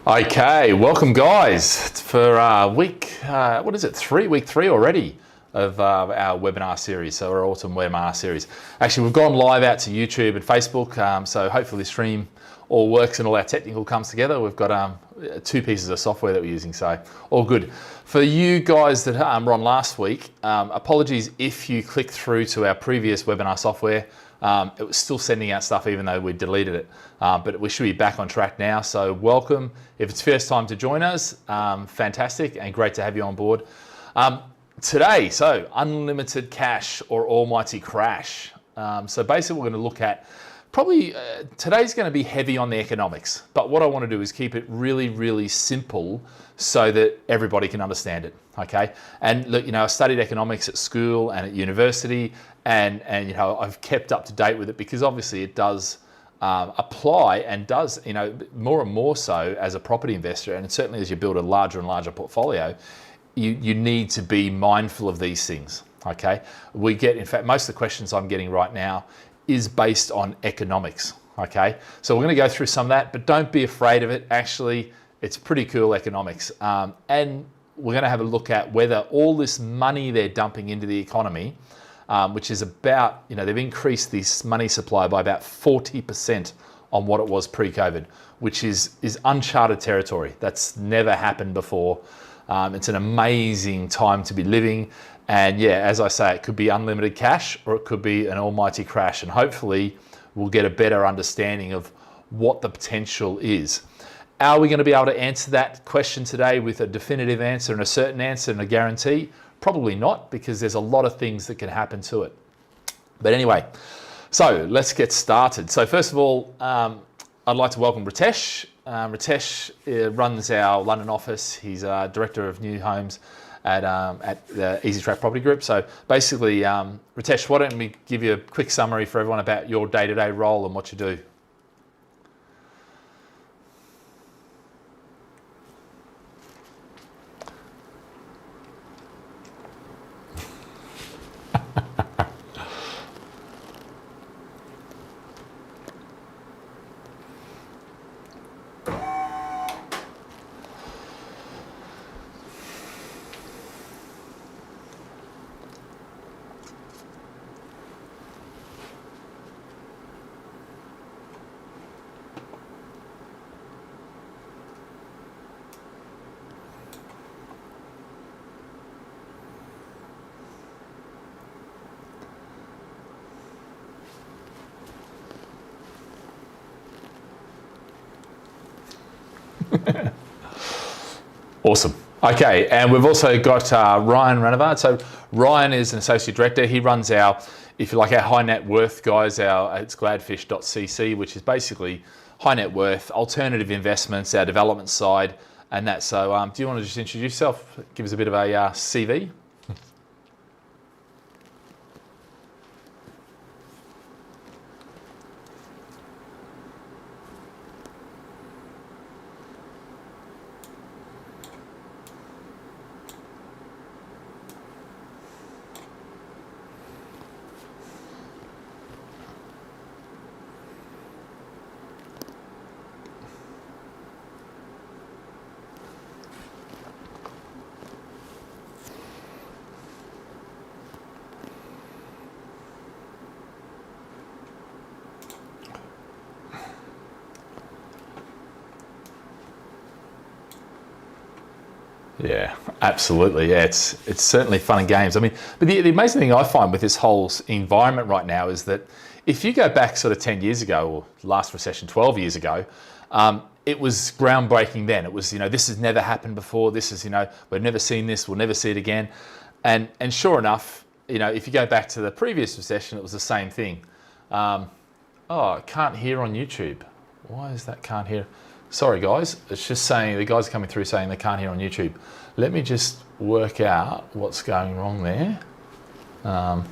Okay, welcome guys for week, what is it, week three already of our webinar series, so our autumn webinar series. Actually, we've gone live out to YouTube and Facebook, so hopefully the stream all works and all our technical comes together. We've got two pieces of software that we're using, so all good. For you guys that were on last week, apologies if you clicked through to our previous webinar software. It was still sending out stuff even though we deleted it, but we should be back on track now. So welcome. If it's first time to join us, fantastic and great to have you on board. Today, so unlimited cash or almighty crash. So basically we're going to look at probably today's going to be heavy on the economics, but what I want to do is keep it really, really simple so that everybody can understand it. Okay. And look, I studied economics at school and at university, and I've kept up to date with it because obviously it does apply and does, more and more so as a property investor, and certainly as you build a larger and larger portfolio, you need to be mindful of these things. Okay. In fact, most of the questions I'm getting right now is based on economics. Okay. So we're going to go through some of that, but don't be afraid of it. Actually, it's pretty cool economics. And we're going to have a look at whether all this money they're dumping into the economy, which is about, they've increased this money supply by about 40% on what it was pre-COVID, which is uncharted territory. That's never happened before. It's an amazing time to be living. And yeah, as I say, it could be unlimited cash or it could be an almighty crash. And hopefully we'll get a better understanding of what the potential is. Are we going to be able to answer that question today with a definitive answer and a certain answer and a guarantee? Probably not, because there's a lot of things that can happen to it. But anyway, so let's get started. So first of all, I'd like to welcome Ritesh. Ritesh runs our London office. He's Director of New Homes at the Easy Track Property Group. So basically, Ritesh, why don't we give you a quick summary for everyone about your day-to-day role and what you do? Awesome. Okay, and we've also got Ryan Ranavard. So Ryan is an associate director. He runs our, if you like, our high net worth guys. It's gladfish.cc, which is basically high net worth, alternative investments, our development side, and that. So do you want to just introduce yourself? Give us a bit of a CV. Yeah, absolutely. Yeah, it's certainly fun and games. I mean, but the amazing thing I find with this whole environment right now is that if you go back sort of 10 years ago, or last recession 12 years ago, it was groundbreaking then. It was, this has never happened before. This is, we've never seen this. We'll never see it again. And sure enough, if you go back to the previous recession, it was the same thing. Oh, can't hear on YouTube. Why is that can't hear? Sorry guys, it's just saying, the guys are coming through saying they can't hear on YouTube. Let me just work out what's going wrong there. Yeah,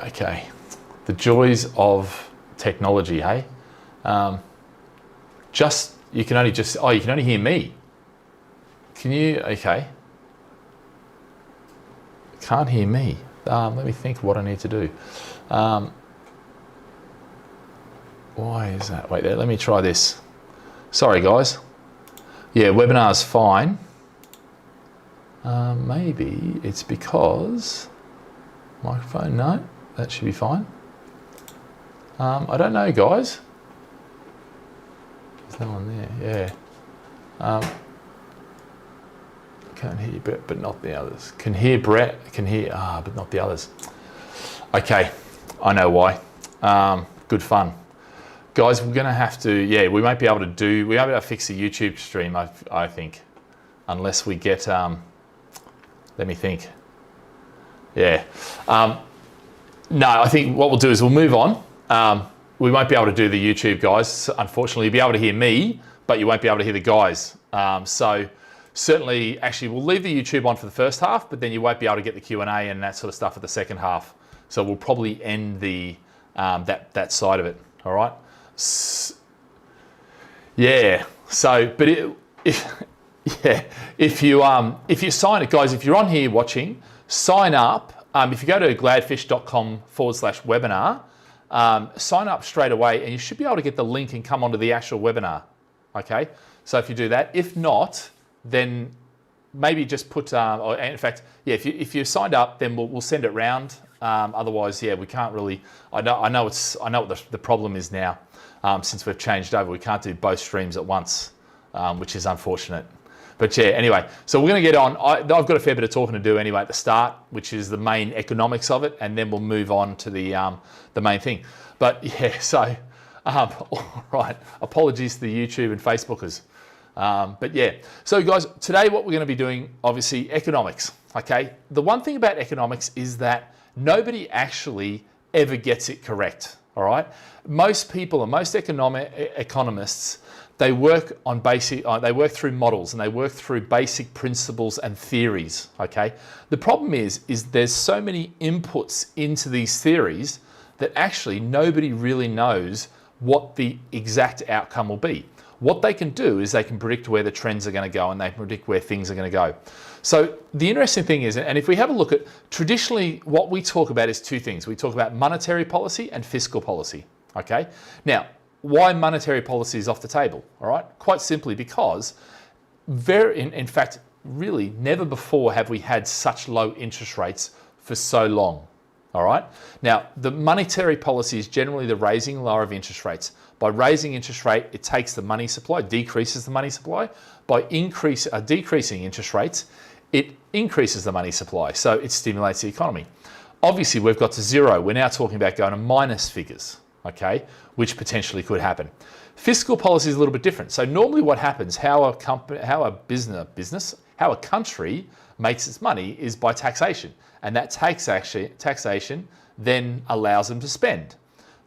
okay. The joys of technology, hey? You can only hear me. Can you, okay. Can't hear me. Let me think what I need to do. Why is that? Wait there, let me try this. Sorry guys. Yeah, webinar's fine. Maybe it's because microphone, no, that should be fine. I don't know guys. There's no one there, yeah. Can't hear Brett, but not the others. Can hear Brett, can hear, but not the others. Okay, I know why. Good fun. Guys, we're gonna have to, yeah, we won't be able to fix the YouTube stream, I think, unless we get, let me think. Yeah. No, I think what we'll do is we'll move on. We won't be able to do the YouTube, guys. Unfortunately, you'll be able to hear me, but you won't be able to hear the guys. So certainly, actually, we'll leave the YouTube on for the first half, but then you won't be able to get the Q&A and that sort of stuff for the second half. So we'll probably end the that side of it. All right. Yeah. So, but if you sign it, guys, if you're on here watching, sign up. If you go to gladfish.com/webinar, sign up straight away, and you should be able to get the link and come onto the actual webinar. Okay. So if you do that, if not, then maybe just put, or in fact, yeah, if you signed up, then we'll send it round. Otherwise, yeah, we can't really. I know what the problem is now. Since we've changed over, we can't do both streams at once, which is unfortunate. But yeah, anyway, so we're going to get on. I've got a fair bit of talking to do anyway at the start, which is the main economics of it, and then we'll move on to the main thing. But yeah, so all right. Apologies to the YouTube and Facebookers. But yeah, so guys, today what we're going to be doing, obviously, economics. Okay, the one thing about economics is that nobody actually ever gets it correct. All right, most people and most economists, they work on they work through models and they work through basic principles and theories. Okay, the problem is there's so many inputs into these theories that actually nobody really knows what the exact outcome will be. What they can do is they can predict where the trends are going to go and they can predict where things are going to go. So the interesting thing is, and if we have a look at, traditionally what we talk about is two things. We talk about monetary policy and fiscal policy, okay? Now, why monetary policy is off the table, all right? Quite simply because in fact, really never before have we had such low interest rates for so long, all right? Now, the monetary policy is generally the raising and lower of interest rates. By raising interest rate, it takes the money supply, decreases the money supply. By decreasing interest rates, it increases the money supply, so it stimulates the economy. Obviously, we've got to zero. We're now talking about going to minus figures, okay, which potentially could happen. Fiscal policy is a little bit different. So normally what happens, how a country makes its money is by taxation, and that taxation then allows them to spend.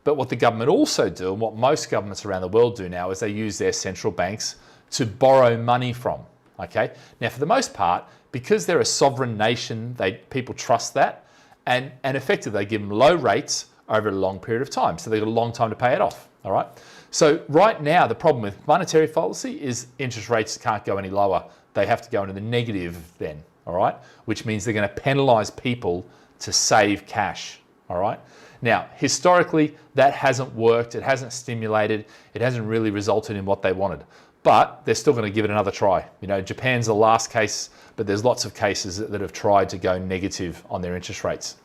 But what the government also do, and what most governments around the world do now, is they use their central banks to borrow money from, okay? Now, for the most part, because they're a sovereign nation, people trust that, and effectively they give them low rates over a long period of time. So they've got a long time to pay it off, all right? So right now, the problem with monetary policy is interest rates can't go any lower. They have to go into the negative then, all right? Which means they're going to penalize people to save cash, all right? Now, historically, that hasn't worked. It hasn't stimulated. It hasn't really resulted in what they wanted. But they're still going to give it another try. You know, Japan's the last case, but there's lots of cases that have tried to go negative on their interest rates.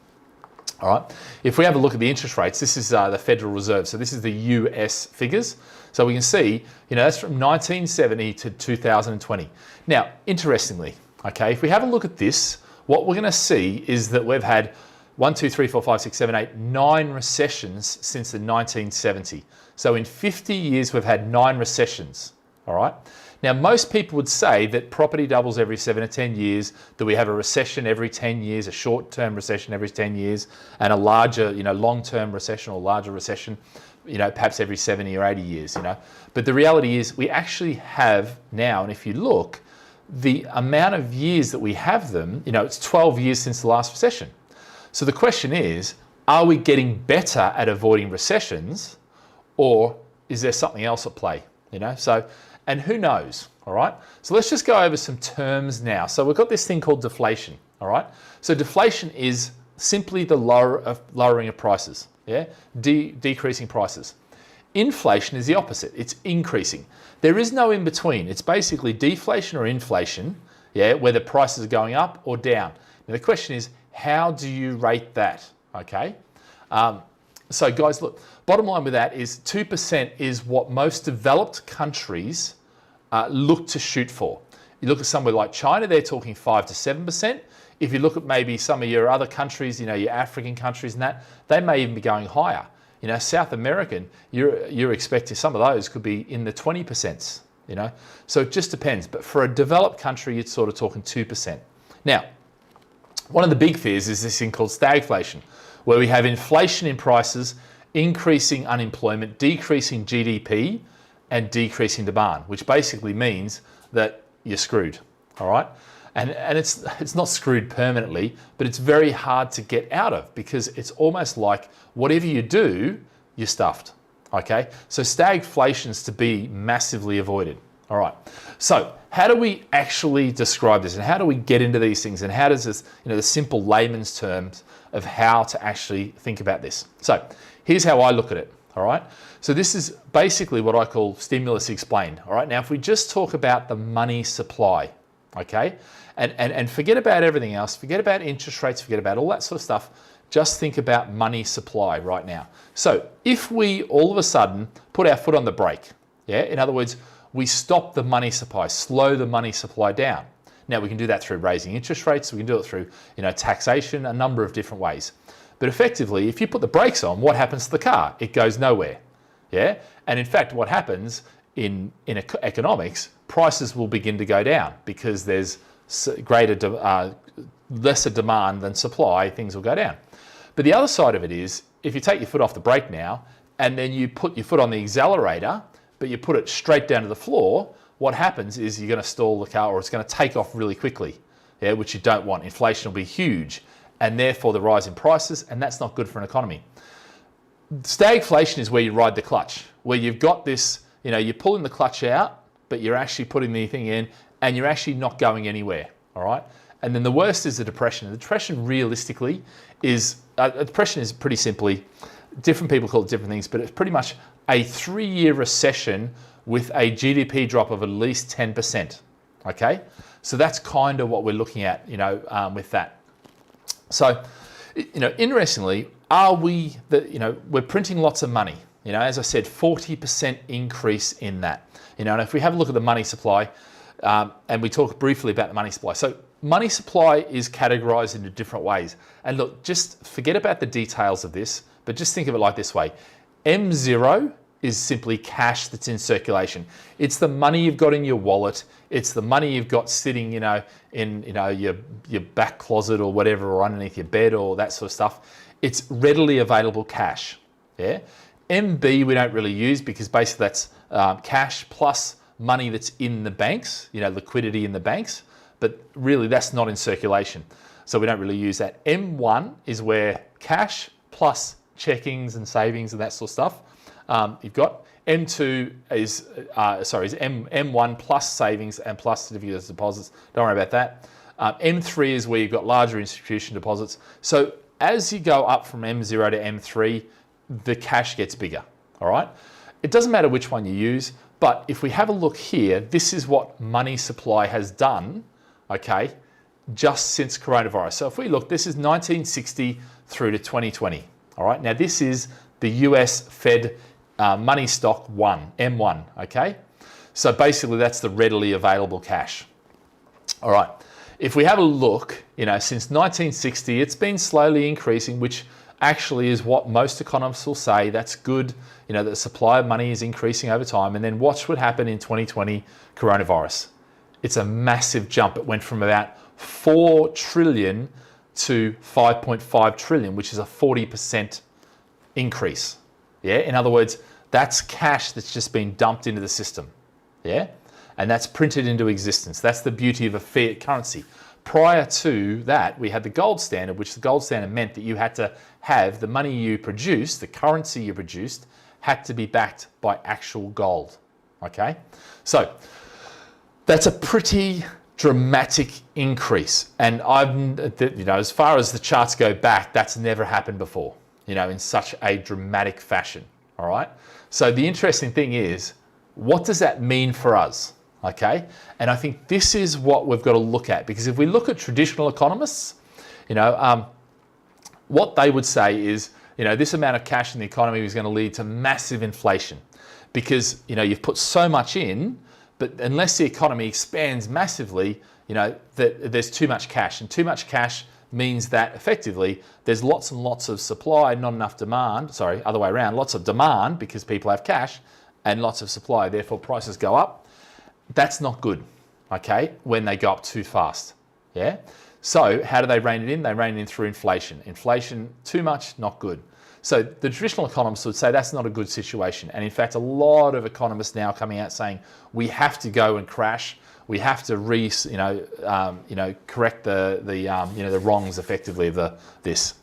All right. If we have a look at the interest rates, this is the Federal Reserve. So this is the US figures. So we can see, you know, that's from 1970 to 2020. Now, interestingly, okay, if we have a look at this, what we're going to see is that we've had 9 recessions since the 1970. So in 50 years, we've had 9 recessions, all right? Now, most people would say that property doubles every 7 to 10 years, that we have a recession every 10 years, a short-term recession every 10 years, and a larger, you know, long-term recession or larger recession, you know, perhaps every 70 or 80 years, you know. But the reality is we actually have now, and if you look, the amount of years that we have them, you know, it's 12 years since the last recession. So the question is, are we getting better at avoiding recessions, or is there something else at play? You know, so, and who knows, all right? So let's just go over some terms now. So we've got this thing called deflation, all right? So deflation is simply the lowering of prices, yeah? Decreasing prices. Inflation is the opposite. It's increasing. There is no in between. It's basically deflation or inflation, yeah, where the prices are going up or down. Now the question is, how do you rate that? Okay. So guys, look, bottom line with that is 2% is what most developed countries look to shoot for. You look at somewhere like China, they're talking 5 to 7%. If you look at maybe some of your other countries, your African countries and that, they may even be going higher. South American, you're expecting some of those could be in the 20%, So it just depends. But for a developed country, you're sort of talking 2%. Now, one of the big fears is this thing called stagflation, where we have inflation in prices, increasing unemployment, decreasing GDP, and decreasing demand, which basically means that you're screwed, all right? And it's not screwed permanently, but it's very hard to get out of because it's almost like whatever you do, you're stuffed, okay? So stagflation's to be massively avoided, all right? So how do we actually describe this and how do we get into these things and how does this, the simple layman's terms of how to actually think about this? So here's how I look at it, all right? So this is basically what I call stimulus explained, all right? Now, if we just talk about the money supply, okay? And forget about everything else, forget about interest rates, forget about all that sort of stuff, just think about money supply right now. So if we all of a sudden put our foot on the brake, yeah, in other words, we stop the money supply, slow the money supply down. Now we can do that through raising interest rates, we can do it through taxation, a number of different ways. But effectively, if you put the brakes on, what happens to the car? It goes nowhere, yeah? And in fact, what happens in economics, prices will begin to go down because there's lesser demand than supply, things will go down. But the other side of it is, if you take your foot off the brake now, and then you put your foot on the accelerator, but you put it straight down to the floor, what happens is you're going to stall the car or it's going to take off really quickly, yeah, which you don't want. Inflation will be huge, and therefore the rise in prices, and that's not good for an economy. Stagflation is where you ride the clutch, where you've got this, you're pulling the clutch out, but you're actually putting the thing in, and you're actually not going anywhere, all right? And then the worst is the depression. The depression realistically is, depression is pretty simply, different people call it different things, but it's pretty much a 3-year recession with a GDP drop of at least 10%, okay? So that's kind of what we're looking at, with that. So, interestingly, we're printing lots of money. As I said, 40% increase in that. And if we have a look at the money supply, and we talk briefly about the money supply. So money supply is categorized into different ways. And look, just forget about the details of this, but just think of it like this way. M0 is simply cash that's in circulation. It's the money you've got in your wallet. It's the money you've got sitting, in your back closet or whatever, or underneath your bed or that sort of stuff. It's readily available cash. Yeah. MB we don't really use because basically that's cash plus money that's in the banks, liquidity in the banks, but really that's not in circulation. So we don't really use that. M1 is where cash plus checkings and savings and that sort of stuff you've got. M2 is M1 plus savings and plus certificates of deposits. Don't worry about that. M3 is where you've got larger institution deposits. So as you go up from M0 to M3, the cash gets bigger, all right? It doesn't matter which one you use, but if we have a look here, this is what money supply has done, okay, just since coronavirus. So if we look, this is 1960 through to 2020, all right? Now this is the US Fed money stock M1, okay? So basically that's the readily available cash, all right? If we have a look, since 1960, it's been slowly increasing, which actually is what most economists will say. That's good, the supply of money is increasing over time. And then watch what happened in 2020 coronavirus. It's a massive jump. It went from about 4 trillion to 5.5 trillion, which is a 40% increase. Yeah, in other words, that's cash that's just been dumped into the system. Yeah, and that's printed into existence. That's the beauty of a fiat currency. Prior to that, we had the gold standard, which the gold standard meant that you had to have the money you produced, the currency you produced, had to be backed by actual gold. Okay, so that's a pretty dramatic increase, and as far as the charts go back, that's never happened before. In such a dramatic fashion. all right? So the interesting thing is, what does that mean for us, okay? And I think this is what we've got to look at, because if we look at traditional economists, what they would say is, this amount of cash in the economy is going to lead to massive inflation because, you've put so much in, but unless the economy expands massively, that there's too much cash, and too much cash means that effectively there's lots and lots of supply, not enough demand, sorry, other way around, lots of demand because people have cash and lots of supply, therefore prices go up. That's not good, okay, when they go up too fast, yeah? So how do they rein it in? They rein it in through inflation. Inflation, too much, not good. So the traditional economists would say that's not a good situation. And in fact, a lot of economists now coming out saying we have to go and crash. We have to correct the wrongs effectively of this.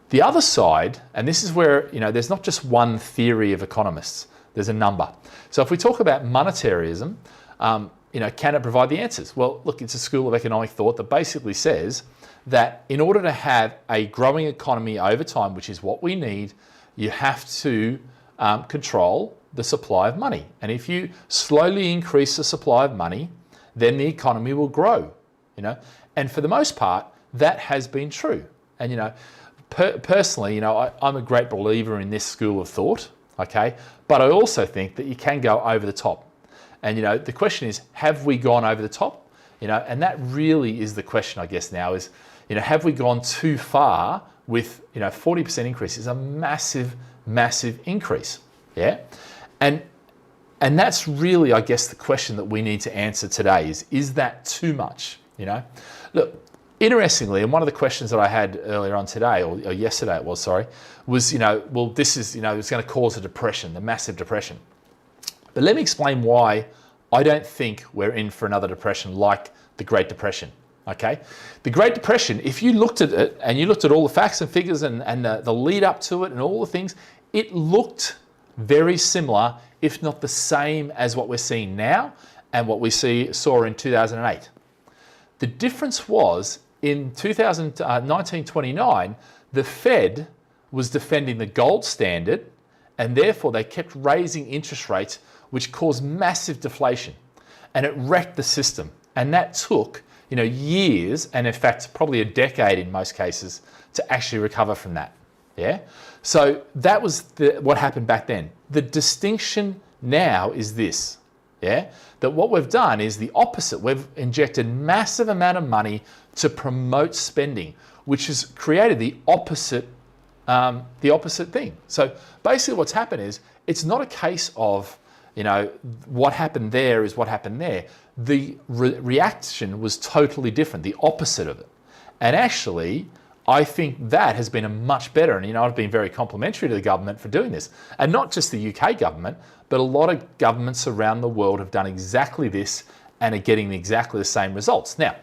The other side, and this is where there's not just one theory of economists. There's a number. So if we talk about monetarism, can it provide the answers? Well, look, it's a school of economic thought that basically says that in order to have a growing economy over time, which is what we need, you have to control the supply of money. And if you slowly increase the supply of money, then the economy will grow, And for the most part, that has been true. And, personally, I'm a great believer in this school of thought, okay? But I also think that you can go over the top. And, the question is, have we gone over the top? And that really is the question, I guess, now is, have we gone too far with, 40% increase is a massive, massive increase, yeah? And that's really, I guess, the question that we need to answer today is that too much, Look, interestingly, and one of the questions that I had earlier on today, or yesterday it was, sorry, was, well, this is, it's going to cause a depression, the massive depression. But let me explain why I don't think we're in for another depression like the Great Depression, okay? The Great Depression, if you looked at it and you looked at all the facts and figures and the lead up to it and all the things, it looked very similar, if not the same as what we're seeing now and what we saw in 2008. The difference was in 1929, the Fed was defending the gold standard, and therefore they kept raising interest rates, which caused massive deflation, and it wrecked the system. And that took, years, and in fact, probably a decade in most cases, to actually recover from that. Yeah. So that was what happened back then. The distinction now is this. Yeah. That what we've done is the opposite. We've injected massive amount of money to promote spending, which has created the opposite thing. So basically what's happened is it's not a case of, what happened there is what happened there. The reaction was totally different, the opposite of it. And actually, I think that has been a much better, and I've been very complimentary to the government for doing this. And not just the UK government, but a lot of governments around the world have done exactly this and are getting exactly the same results. Now,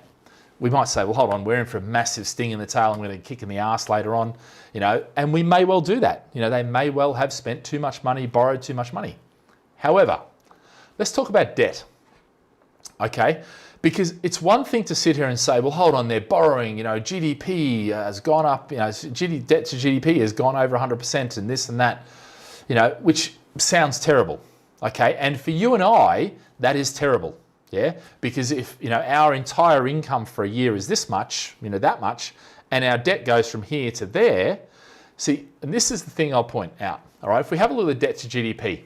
we might say, well, hold on, we're in for a massive sting in the tail, I'm going to kick in the arse later on, and we may well do that. They may well have spent too much money, borrowed too much money. However, let's talk about debt, okay? Because it's one thing to sit here and say, well, hold on, they're borrowing, GDP has gone up, debt to GDP has gone over 100% and this and that, which sounds terrible, okay? And for you and I, that is terrible, yeah? Because if, our entire income for a year is this much, that much, and our debt goes from here to there, see, and this is the thing I'll point out, all right? If we have a look at debt to GDP,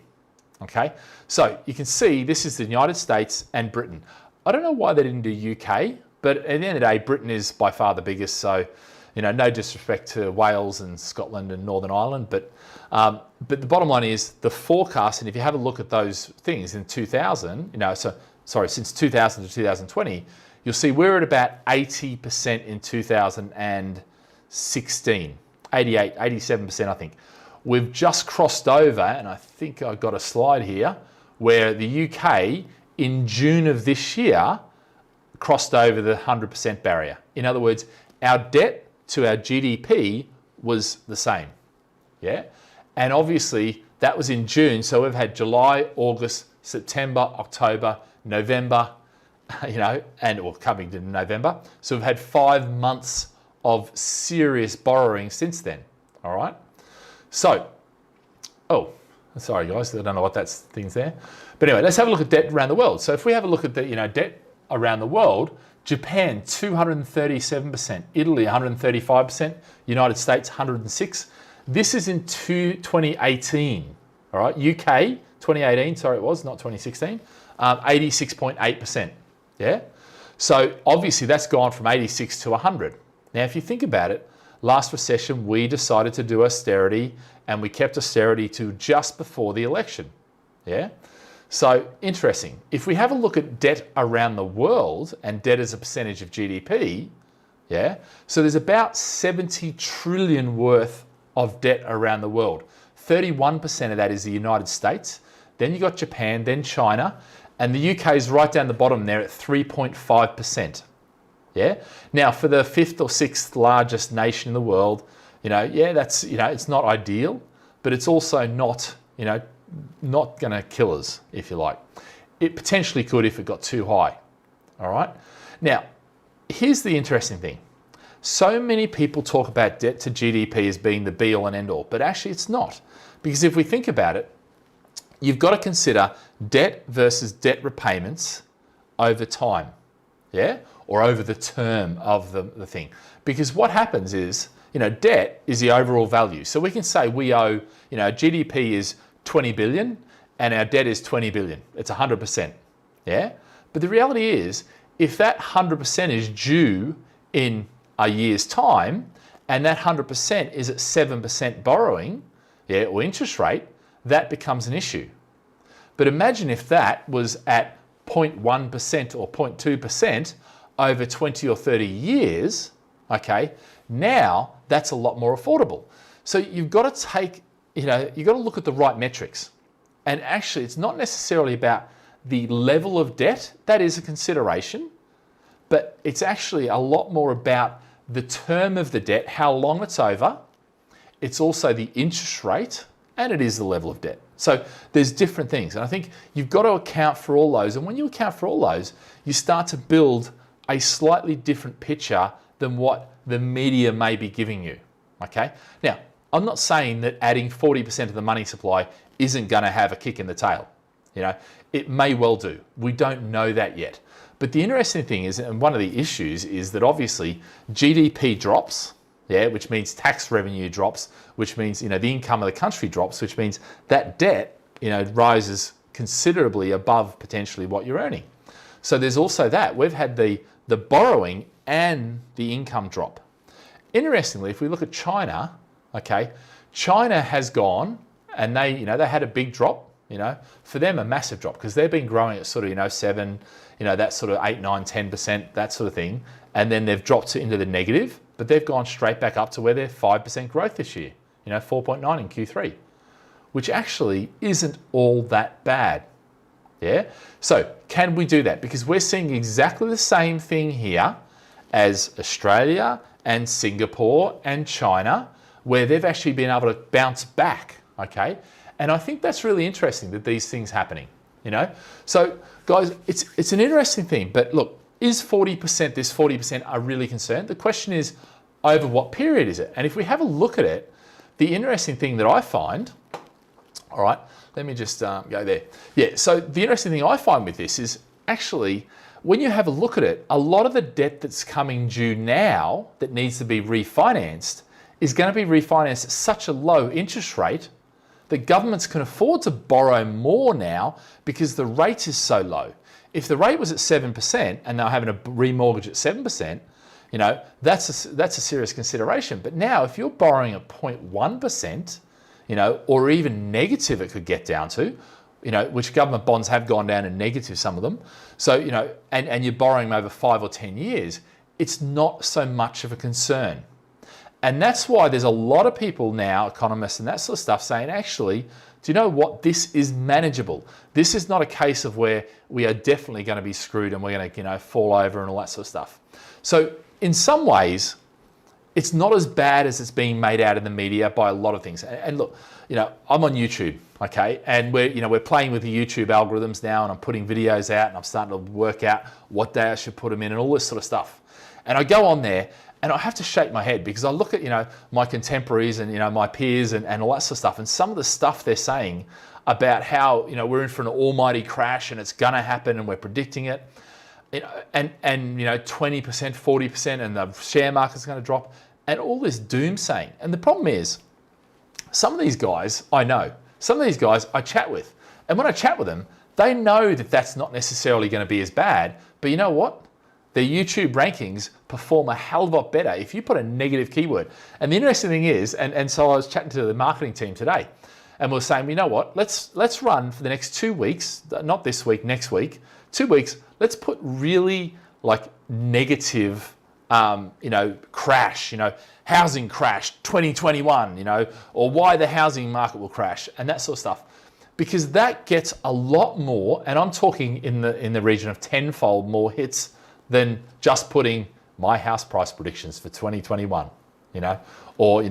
okay? So you can see this is the United States and Britain. I don't know why they didn't do UK, but at the end of the day, Britain is by far the biggest. So, no disrespect to Wales and Scotland and Northern Ireland, but the bottom line is the forecast. And if you have a look at those things in 2000, since 2000 to 2020, you'll see we're at about 80% in 2016, 88, 87%, I think. We've just crossed over, and I think I've got a slide here, where the UK in June of this year crossed over the 100% barrier. In other words, our debt to our GDP was the same, yeah? And obviously that was in June, so we've had July, August, September, October, November, coming to November. So we've had 5 months of serious borrowing since then, all right? So, Sorry guys, I don't know what that thing's there. But anyway, let's have a look at debt around the world. So if we have a look at the debt around the world, Japan 237%, Italy 135%, United States 106%. This is in 2018. All right, UK 2018. Sorry, it was not 2016. 86.8%. Yeah. So obviously that's gone from 86 to 100. Now, if you think about it, last recession we decided to do austerity, and we kept austerity to just before the election. Yeah. So interesting. If we have a look at debt around the world and debt as a percentage of GDP, yeah. So there's about 70 trillion worth of debt around the world. 31% of that is the United States. Then you got Japan, then China, and the UK is right down the bottom there at 3.5%. Yeah. Now for the 5th or 6th largest nation in the world, that's, it's not ideal, but it's also not, not going to kill us, if you like. It potentially could if it got too high. All right. Now, here's the interesting thing. So many people talk about debt to GDP as being the be all and end all, but actually it's not. Because if we think about it, you've got to consider debt versus debt repayments over time, yeah? Or over the term of the thing. Because what happens is, debt is the overall value. So we can say we owe, GDP is 20 billion and our debt is 20 billion. It's 100%, yeah? But the reality is, if that 100% is due in a year's time, and that 100% is at 7% borrowing, yeah, or interest rate, that becomes an issue. But imagine if that was at 0.1% or 0.2% over 20 or 30 years, okay, now that's a lot more affordable. So you've got to take, you've got to look at the right metrics. And actually, it's not necessarily about the level of debt, that is a consideration, but it's actually a lot more about the term of the debt, how long it's over. It's also the interest rate, and it is the level of debt. So there's different things. And I think you've got to account for all those. And when you account for all those, you start to build a slightly different picture than what the media may be giving you. Okay. Now, I'm not saying that adding 40% of the money supply isn't going to have a kick in the tail. It may well do. We don't know that yet. But the interesting thing is, and one of the issues is that obviously GDP drops, yeah, which means tax revenue drops, which means, the income of the country drops, which means that debt, rises considerably above potentially what you're earning. So there's also that. We've had the borrowing and the income drop. Interestingly, if we look at China, okay, China has gone and they had a big drop, for them a massive drop because they've been growing at sort of, 7, that sort of 8, 9, 10%, that sort of thing. And then they've dropped into the negative, but they've gone straight back up to where they're 5% growth this year, 4.9 in Q3, which actually isn't all that bad. Yeah. So can we do that? Because we're seeing exactly the same thing here as Australia and Singapore and China, where they've actually been able to bounce back. Okay. And I think that's really interesting that these things happening, So guys, it's an interesting thing, but look, is 40%, this 40% are really concerned? The question is, over what period is it? And if we have a look at it, the interesting thing that I find, all right, let me just go there. Yeah, so the interesting thing I find with this is actually, when you have a look at it, a lot of the debt that's coming due now that needs to be refinanced is going to be refinanced at such a low interest rate that governments can afford to borrow more now because the rate is so low. If the rate was at 7% and they're having a remortgage at 7%, that's a serious consideration. But now if you're borrowing at 0.1%, or even negative it could get down to, which government bonds have gone down in negative, some of them. So, and you're borrowing over 5 or 10 years, it's not so much of a concern. And that's why there's a lot of people now, economists and that sort of stuff, saying, actually, do you know what? This is manageable. This is not a case of where we are definitely going to be screwed and we're going to, fall over and all that sort of stuff. So in some ways, it's not as bad as it's being made out in the media by a lot of things. And look, I'm on YouTube, okay? And we're playing with the YouTube algorithms now, and I'm putting videos out and I'm starting to work out what day I should put them in and all this sort of stuff. And I go on there And I have to shake my head because I look at, my contemporaries and, my peers and all that sort of stuff. And some of the stuff they're saying about how, we're in for an almighty crash and it's going to happen and we're predicting it. And 20%, 40% and the share market's going to drop and all this doomsaying. And the problem is some of these guys I know, some of these guys I chat with. And when I chat with them, they know that that's not necessarily going to be as bad. But you know what? Their YouTube rankings perform a hell of a lot better if you put a negative keyword. And the interesting thing is, and so I was chatting to the marketing team today, and we're saying, you know what, let's run for the next 2 weeks, not this week, next week, 2 weeks, let's put really like negative, crash, housing crash 2021, or why the housing market will crash and that sort of stuff. Because that gets a lot more, and I'm talking in the region of tenfold more hits than just putting my house price predictions for 2021, or,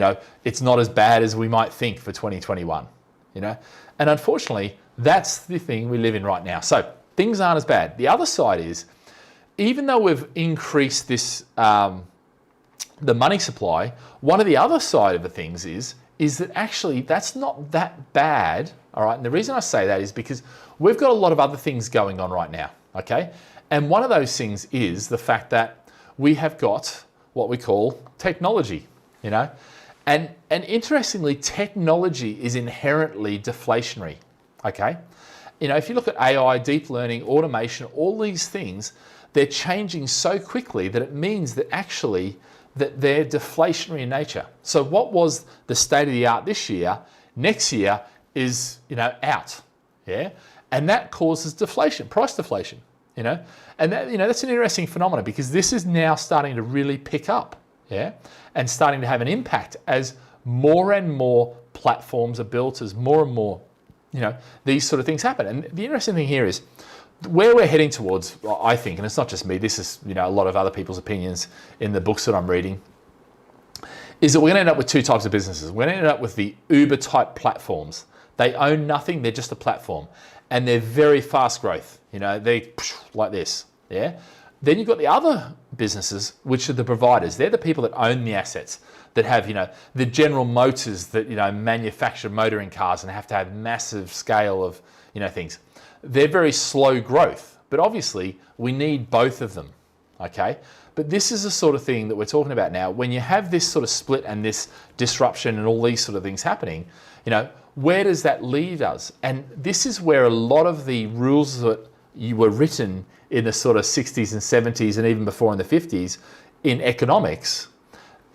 it's not as bad as we might think for 2021, And unfortunately, that's the thing we live in right now. So things aren't as bad. The other side is, even though we've increased this, the money supply, one of the other side of the things is that actually that's not that bad, all right? And the reason I say that is because we've got a lot of other things going on right now, okay? And one of those things is the fact that we have got what we call technology, And interestingly, technology is inherently deflationary, okay? If you look at AI, deep learning, automation, all these things, they're changing so quickly that it means that actually that they're deflationary in nature. So what was the state of the art this year, next year is, out, yeah? And that causes deflation, price deflation. And that, that's an interesting phenomenon because this is now starting to really pick up, yeah, and starting to have an impact as more and more platforms are built, as more and more, these sort of things happen. And the interesting thing here is where we're heading towards, I think, and it's not just me, this is, a lot of other people's opinions in the books that I'm reading, is that we're going to end up with two types of businesses. We're going to end up with the Uber type platforms. They own nothing, they're just a platform. And they're very fast growth, they like this, yeah? Then you've got the other businesses, which are the providers. They're the people that own the assets, that have, the General Motors that, manufacture motoring cars and have to have massive scale of, things. They're very slow growth, but obviously we need both of them, okay? But this is the sort of thing that we're talking about now. When you have this sort of split and this disruption and all these sort of things happening, where does that leave us? And this is where a lot of the rules that you were written in the sort of 60s and 70s and even before in the 50s in economics,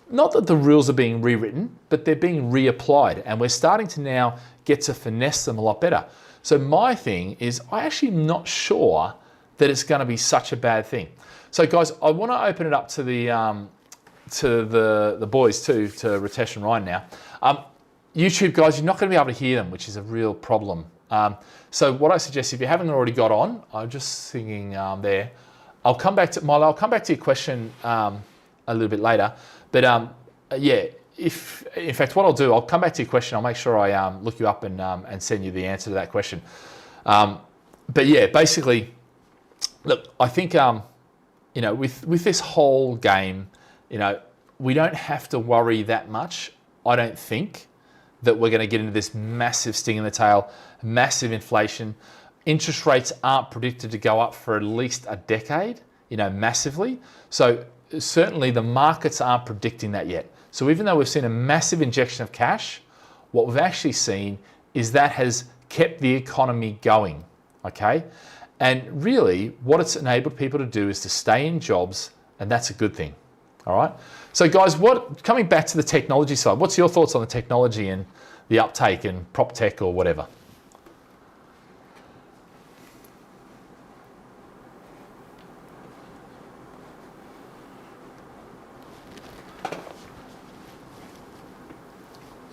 not that the rules are being rewritten, but they're being reapplied. And we're starting to now get to finesse them a lot better. So my thing is, I actually am not sure that it's going to be such a bad thing. So guys, I want to open it up to the boys too, to Ritesh and Ryan now. YouTube guys, you're not going to be able to hear them, which is a real problem. So what I suggest, if you haven't already got on, I'm just thinking there, I'll come back to Milo. I'll come back to your question a little bit later. But yeah, if in fact what I'll do, I'll come back to your question. I'll make sure I look you up and send you the answer to that question. But yeah, basically, look, I think with this whole game, we don't have to worry that much. I don't think that we're going to get into this massive sting in the tail, massive inflation. Interest rates aren't predicted to go up for at least a decade, massively. So certainly the markets aren't predicting that yet. So even though we've seen a massive injection of cash, what we've actually seen is that has kept the economy going, okay? And really what it's enabled people to do is to stay in jobs, and that's a good thing, all right? So guys, coming back to the technology side, what's your thoughts on the technology and the uptake and prop tech or whatever?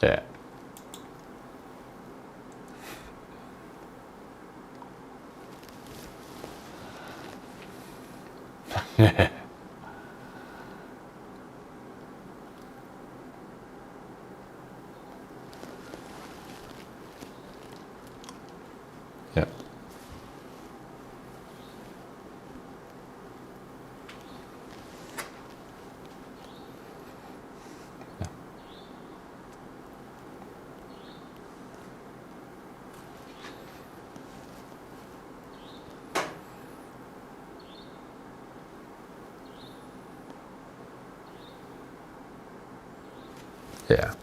Yeah. Yeah. Yeah.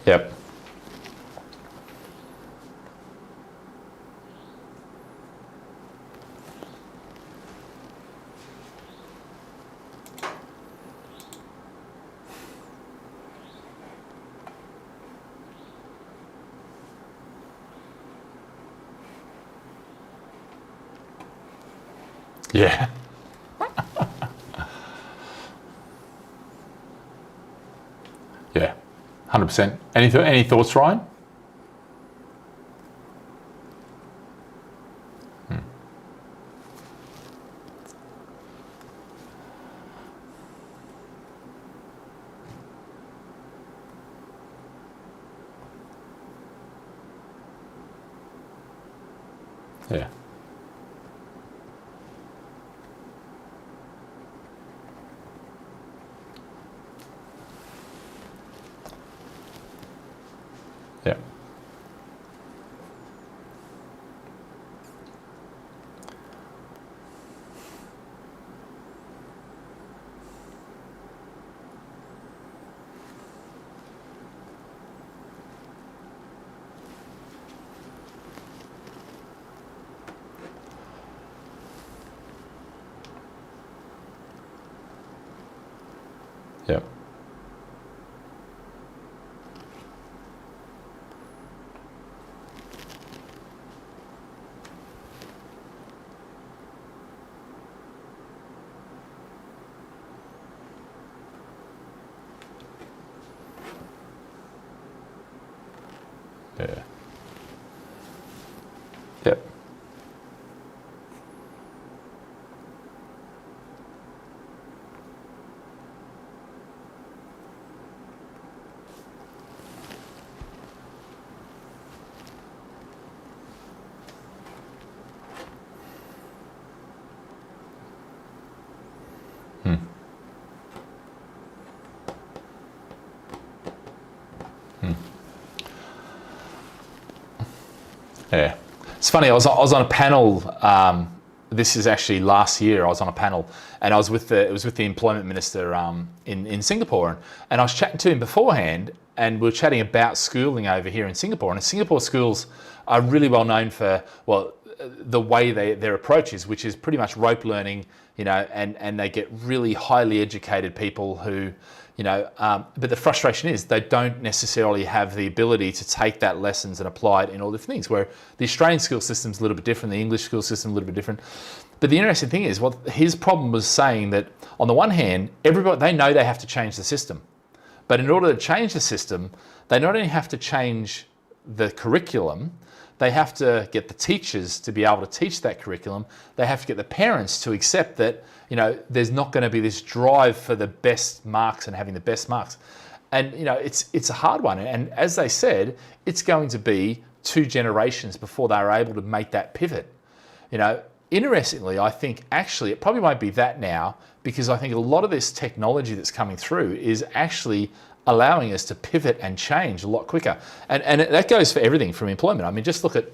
Yep. Yeah. Yeah. 100%. Any thoughts, Ryan? Yeah. Yeah. Yeah. Yeah. Yep. Yeah. It's funny, I was on a panel, this is actually last year, I was on a panel, and it was with the employment minister in Singapore, and I was chatting to him beforehand, and we were chatting about schooling over here in Singapore, and Singapore schools are really well known for, well, the way their approach is, which is pretty much rope learning, and they get really highly educated people who, but the frustration is they don't necessarily have the ability to take that lessons and apply it in all different things, where the Australian school system's a little bit different, the English school system a little bit different. But the interesting thing is, his problem was saying that on the one hand, everybody, they know they have to change the system. But in order to change the system, they not only have to change the curriculum, they have to get the teachers to be able to teach that curriculum. They have to get the parents to accept that, there's not going to be this drive for the best marks and having the best marks. And, it's a hard one. And as they said, it's going to be 2 generations before they're able to make that pivot. Interestingly, I think actually it probably won't be that now, because I think a lot of this technology that's coming through is actually allowing us to pivot and change a lot quicker. And that goes for everything from employment. I mean, just look at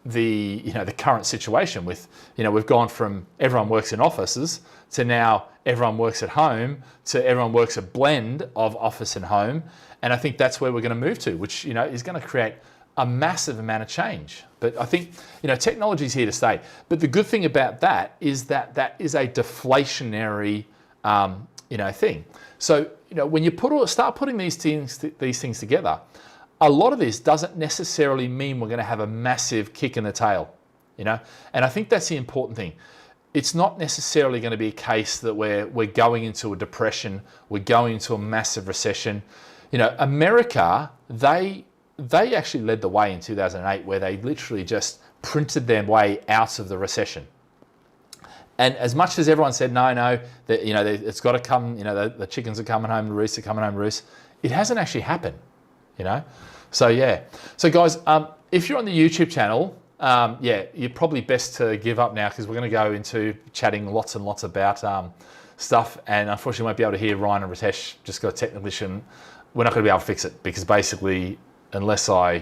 the current situation with, we've gone from everyone works in offices to now everyone works at home to everyone works a blend of office and home. And I think that's where we're going to move to, which, is going to create a massive amount of change. But I think, technology is here to stay. But the good thing about that is that is a deflationary, thing. So, when you start putting these things together, a lot of this doesn't necessarily mean we're going to have a massive kick in the tail, And I think that's the important thing. It's not necessarily going to be a case that we're going into a depression, we're going into a massive recession. America, they actually led the way in 2008, where they literally just printed their way out of the recession. And as much as everyone said, no, that, it's got to come, the chickens are coming home to roost, they're coming home to roost, it hasn't actually happened, So, yeah. So, guys, if you're on the YouTube channel, you're probably best to give up now, because we're going to go into chatting lots and lots about stuff. And unfortunately, we won't be able to hear Ryan and Ritesh. Just got a technical issue. We're not going to be able to fix it, because basically, unless I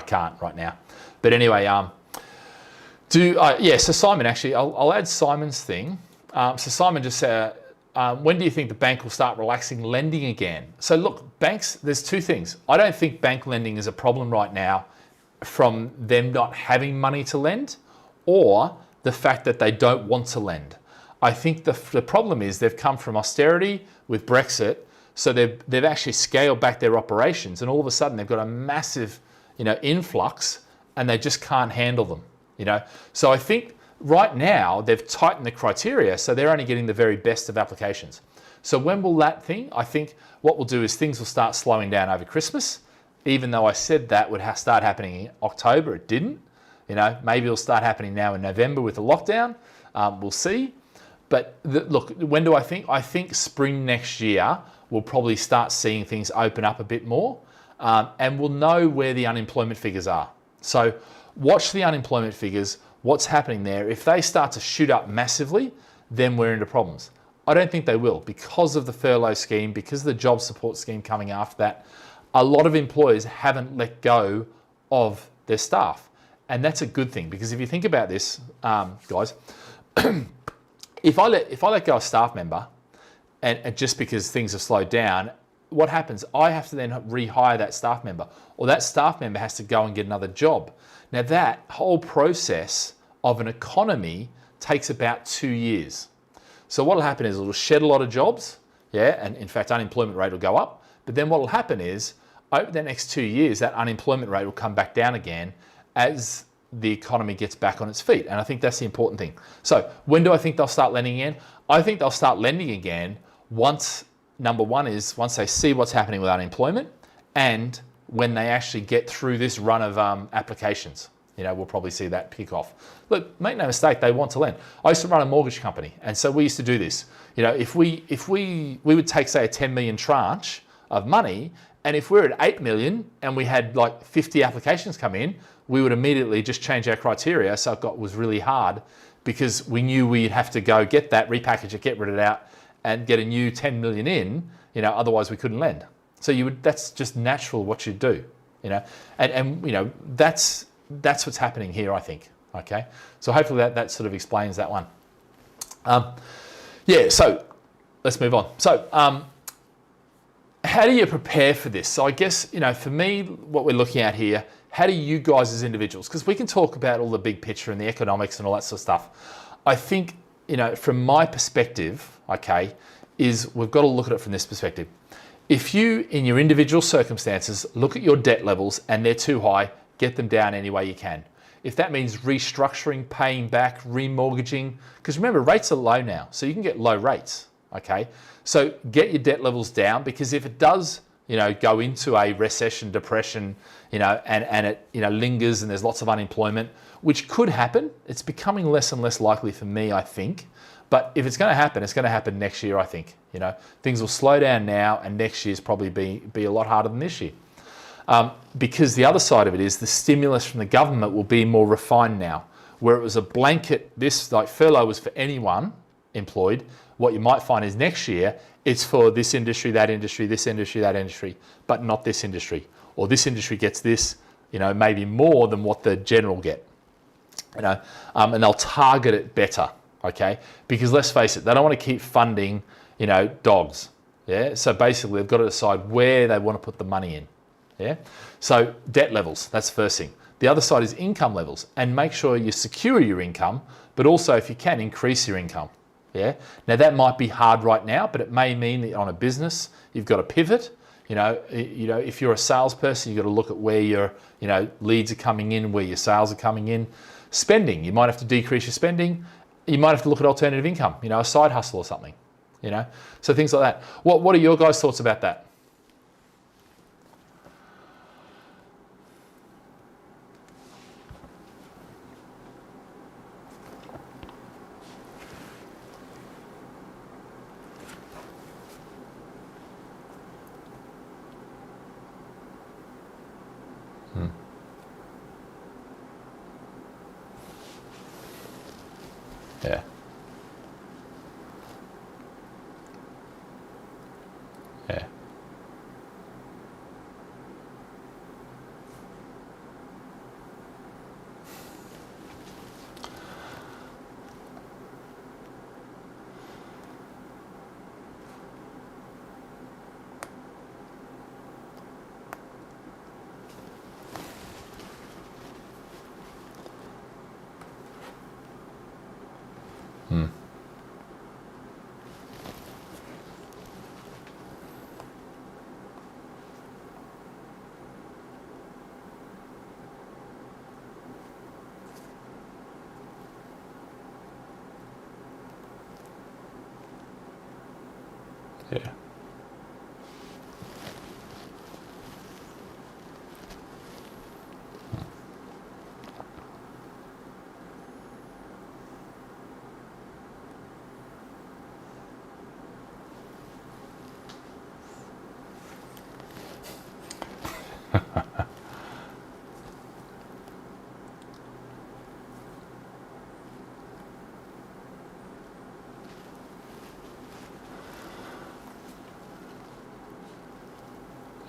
can't right now. But anyway, So Simon, actually, I'll add Simon's thing. So Simon just said, when do you think the bank will start relaxing lending again? So look, banks, there's two things. I don't think bank lending is a problem right now from them not having money to lend or the fact that they don't want to lend. I think the problem is they've come from austerity with Brexit, so they've actually scaled back their operations, and all of a sudden they've got a massive, influx, and they just can't handle them. So I think right now they've tightened the criteria, so they're only getting the very best of applications. So when will that thing? I think what we'll do is things will start slowing down over Christmas. Even though I said that would start happening in October, it didn't. Maybe it'll start happening now in November with the lockdown. We'll see. But look, when do I think? I think spring next year we'll probably start seeing things open up a bit more, and we'll know where the unemployment figures are. So watch the unemployment figures, what's happening there. If they start to shoot up massively, then we're into problems. I don't think they will because of the furlough scheme, because of the job support scheme coming after that. A lot of employers haven't let go of their staff. And that's a good thing, because if you think about this, guys, if I let go of a staff member, and just because things have slowed down, what happens? I have to then rehire that staff member, or that staff member has to go and get another job. Now that whole process of an economy takes about 2 years. So what will happen is it'll shed a lot of jobs, and in fact unemployment rate will go up. But then what will happen is over the next 2 years, that unemployment rate will come back down again as the economy gets back on its feet. And I think that's the important thing. So when do I think they'll start lending again? I think they'll start lending again once, number one is once they see what's happening with unemployment, and when they actually get through this run of applications. We'll probably see that pick off. Look, make no mistake, they want to lend. I used to run a mortgage company, and so we used to do this. If we would take, say, a 10 million tranche of money, and if we're at 8 million and we had like 50 applications come in, we would immediately just change our criteria. So it was really hard because we knew we'd have to go get that, repackage it, get rid of it out, and get a new 10 million in. Otherwise we couldn't lend. So that's just natural what you do. And that's what's happening here, I think. Okay, so hopefully that sort of explains that one. So let's move on. So how do you prepare for this? So I guess, for me, what we're looking at here, how do you guys as individuals, because we can talk about all the big picture and the economics and all that sort of stuff. I think, from my perspective, okay, is we've got to look at it from this perspective. If you, in your individual circumstances, look at your debt levels and they're too high, get them down any way you can. If that means restructuring, paying back, remortgaging, because remember, rates are low now, so you can get low rates, okay? So get your debt levels down, because if it does, go into a recession, depression, and it, lingers and there's lots of unemployment, which could happen. It's becoming less and less likely for me, I think. But if it's going to happen, it's going to happen next year, I think. Things will slow down now, and next year's probably be a lot harder than this year. Because the other side of it is the stimulus from the government will be more refined now, where it was a blanket, furlough was for anyone employed. What you might find is next year, it's for this industry, that industry, this industry, that industry, but not this industry. Or this industry gets this, maybe more than what the general get. And they'll target it better, okay? Because let's face it, they don't want to keep funding, dogs. Yeah. So basically, they've got to decide where they want to put the money in. Yeah. So debt levels, that's the first thing. The other side is income levels, and make sure you secure your income, but also, if you can, increase your income. Yeah. Now that might be hard right now, but it may mean that on a business you've got to pivot. If you're a salesperson, you've got to look at where your leads are coming in, where your sales are coming in. Spending, you might have to decrease your spending. You might have to look at alternative income, a side hustle or something. So things like that. What are your guys' thoughts about that? Yeah. Yeah. Yeah.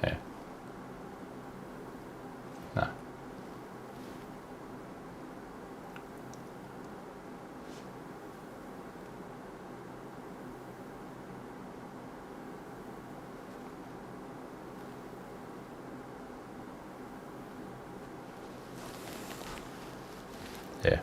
Yeah. No. Yeah.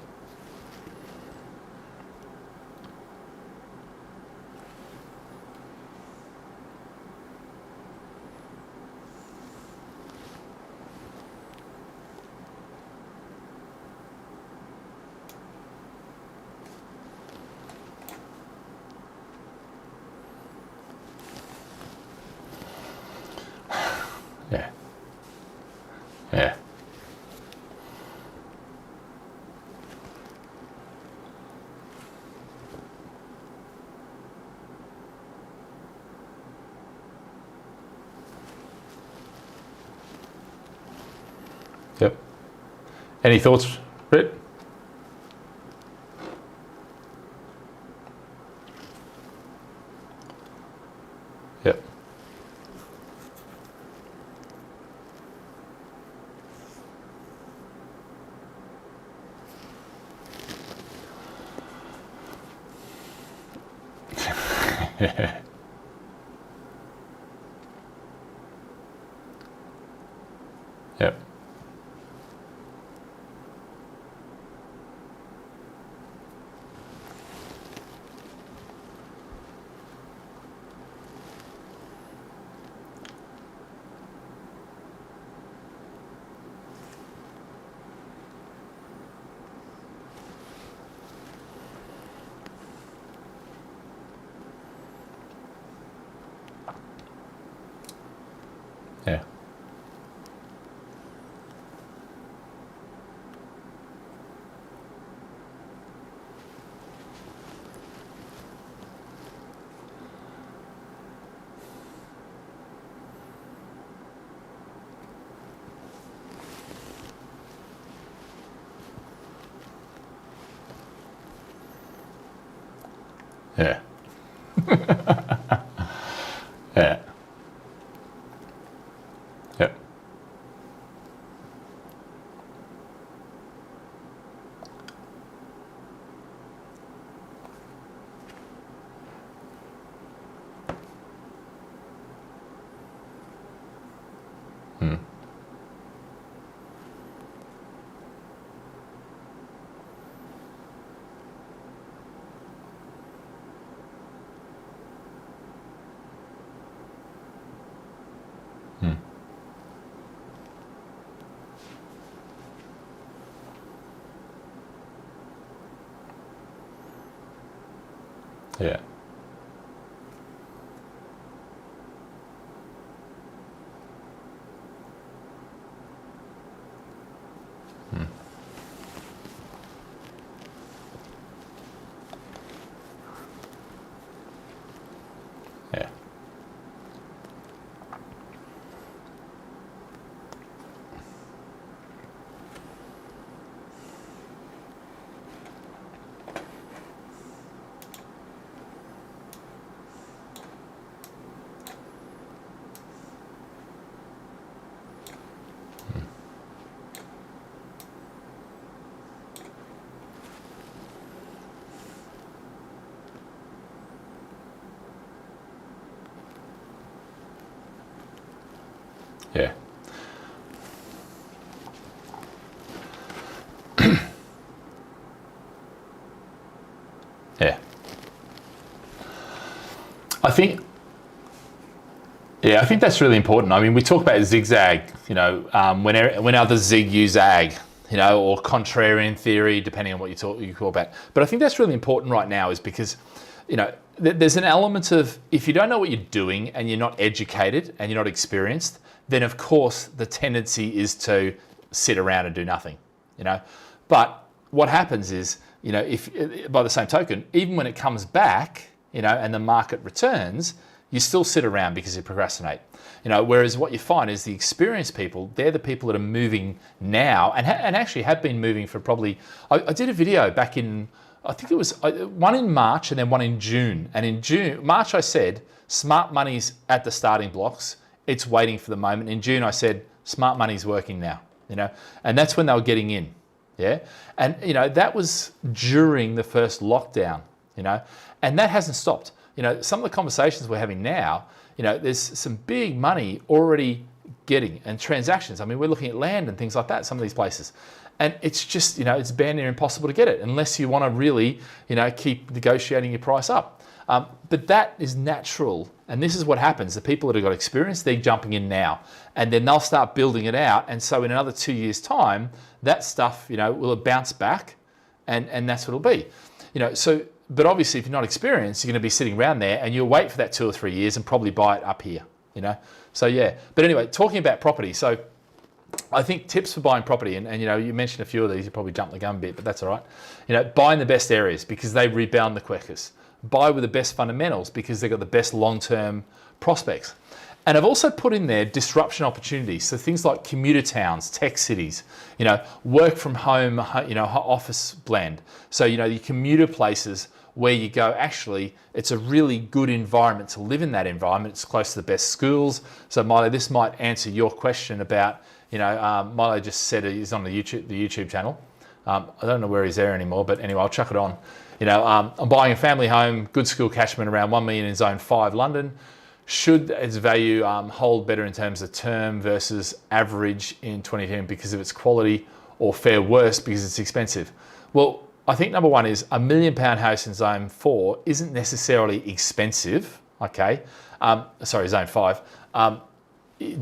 Yeah. Yeah. Yep. Any thoughts, Rit? Yep. Yeah. Yep. Yeah. Yeah. Yeah. Yep. Hmm. Hmm. Yeah. Hmm. Yeah. Yeah. Yeah. I think, yeah, I think that's really important. I mean, we talk about zigzag, when others zig, you zag, or contrarian theory, depending on what you call about. But I think that's really important right now is because, there's an element of, if you don't know what you're doing and you're not educated and you're not experienced, then of course the tendency is to sit around and do nothing, you know. But what happens is, you know, if by the same token, even when it comes back, you know, and the market returns, you still sit around because you procrastinate. You know, whereas what you find is the experienced people, they're the people that are moving now and actually have been moving for probably, I did a video back in, I think it was one in March and then one in June. And in March I said, smart money's at the starting blocks. It's waiting for the moment. In June I said, smart money's working now, you know, and that's when they were getting in. Yeah. And, you know, that was during the first lockdown, you know, and that hasn't stopped. You know, some of the conversations we're having now, you know, there's some big money already getting and transactions. I mean, we're looking at land and things like that, some of these places. And it's just, you know, it's damn near impossible to get it unless you want to really, you know, keep negotiating your price up. But that is natural. And this is what happens. The people that have got experience, they're jumping in now. And then they'll start building it out. And so in another 2 years' time, that stuff, you know, will bounce back. And that's what it'll be. You know, so, but obviously if you're not experienced, you're going to be sitting around there and you'll wait for that 2 or 3 years and probably buy it up here, you know. So yeah. But anyway, talking about property. So I think tips for buying property, and you know, you mentioned a few of these, you probably jumped the gun a bit, but that's all right. You know, buy in the best areas because they rebound the quickest. Buy with the best fundamentals because they've got the best long-term prospects. And I've also put in there disruption opportunities. So things like commuter towns, tech cities, you know, work from home, you know, office blend. So, you know, your commuter places where you go, actually, it's a really good environment to live in that environment. It's close to the best schools. So Milo, this might answer your question about, you know, Milo just said he's on the YouTube channel. I don't know where he's there anymore, but anyway, I'll chuck it on. You know, I'm buying a family home, good school catchment around 1 million in Zone 5 London. Should its value hold better in terms of term versus average in 2010 because of its quality, or fare worse because it's expensive? Well, I think number one is £1 million house in Zone 4 isn't necessarily expensive, okay? Sorry, Zone 5.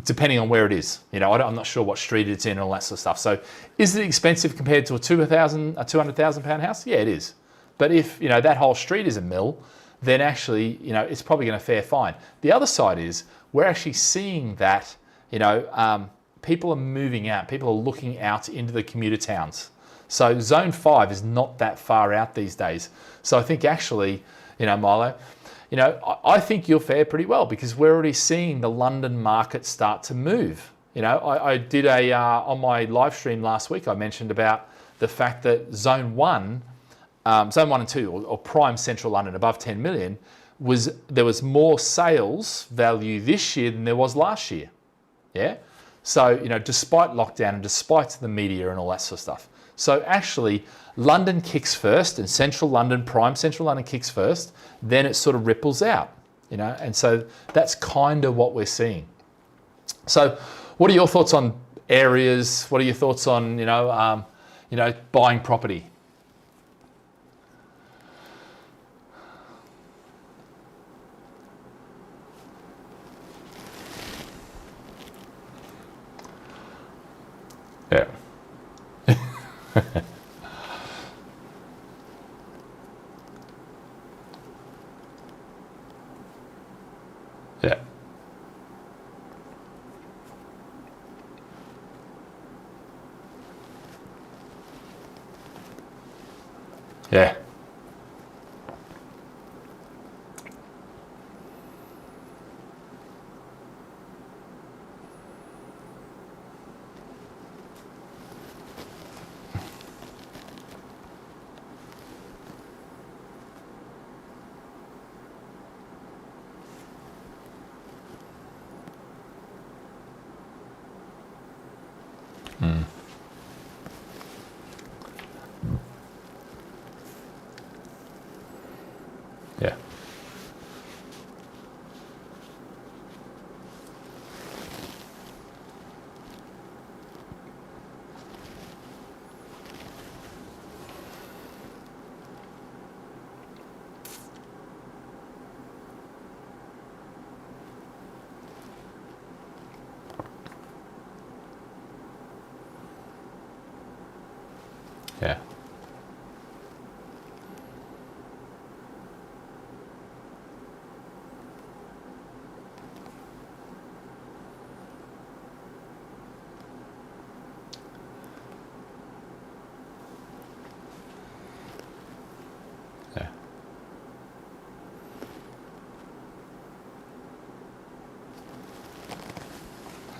Depending on where it is. You know, I'm not sure what street it's in and all that sort of stuff. So is it expensive compared to a £200,000 house? Yeah, it is. But if, you know, that whole street is a mill, then actually, you know, it's probably going to fare fine. The other side is we're actually seeing that, you know, people are moving out. People are looking out into the commuter towns. So Zone 5 is not that far out these days. So I think actually, you know, Milo, you know, I think you'll fare pretty well because we're already seeing the London market start to move. You know, I did on my live stream last week, I mentioned about the fact that Zone 1 and 2, or prime central London above 10 million, there was more sales value this year than there was last year. Yeah. So, you know, despite lockdown and despite the media and all that sort of stuff. So actually, London kicks first, and central London, prime central London kicks first, then it sort of ripples out, you know, and so that's kind of what we're seeing. So what are your thoughts on areas? What are your thoughts on, you know, buying property? Yeah. Yeah. Yeah.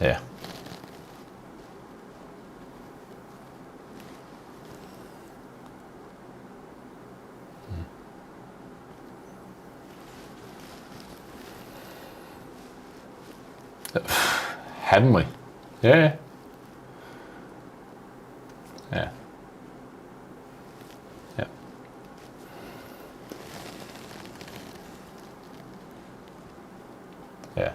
Yeah. Haven't we? Yeah. Yeah. Yeah. Yeah.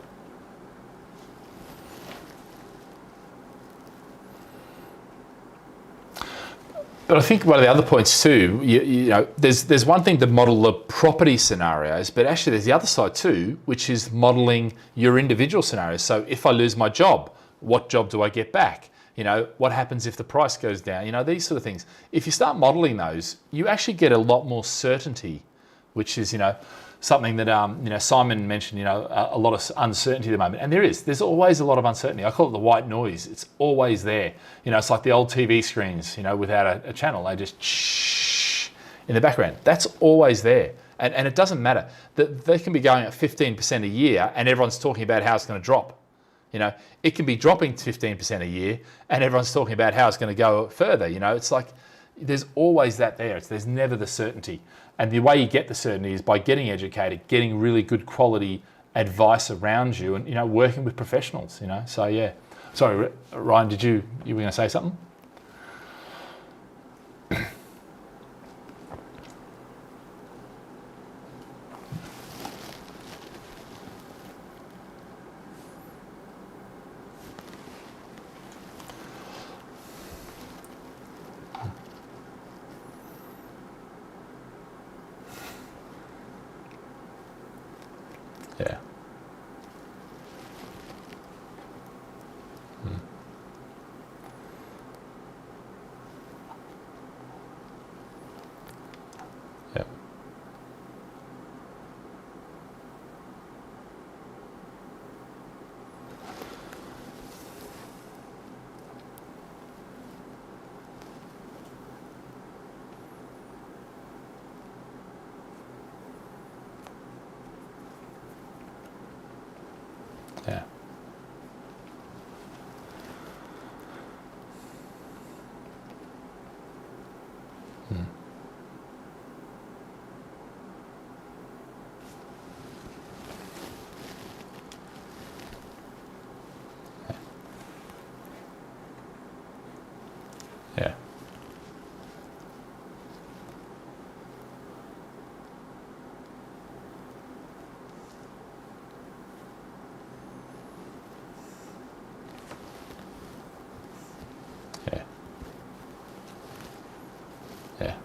But I think one of the other points too, you know, there's one thing to model the property scenarios, but actually there's the other side too, which is modeling your individual scenarios. So if I lose my job, what job do I get back? You know, what happens if the price goes down? You know, these sort of things. If you start modeling those, you actually get a lot more certainty, which is, you know, something that, you know, Simon mentioned, you know, a lot of uncertainty at the moment. And there's always a lot of uncertainty. I call it the white noise. It's always there. You know, it's like the old TV screens, you know, without a channel, they just shh in the background. That's always there. And it doesn't matter that they can be going at 15% a year and everyone's talking about how it's going to drop. You know, it can be dropping 15% a year and everyone's talking about how it's going to go further. You know, it's like there's always that there. There's never the certainty. And the way you get the certainty is by getting educated, getting really good quality advice around you and, you know, working with professionals, you know. So, yeah. Sorry, Ryan, you were going to say something? Yeah. Yeah. Yeah. Yeah. Yeah. Yeah.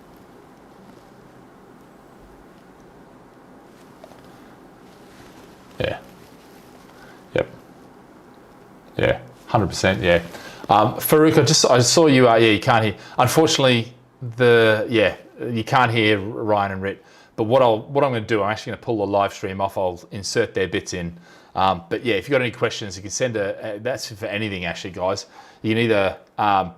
Yeah. Yep. Yeah. 100%. Yeah. Farouk, I saw you. Yeah, you can't hear. Unfortunately, you can't hear Ryan and Rit. But what I'm going to do, I'm actually going to pull the live stream off. I'll insert their bits in. But yeah, if you've got any questions, you can send that's for anything actually, guys. You can either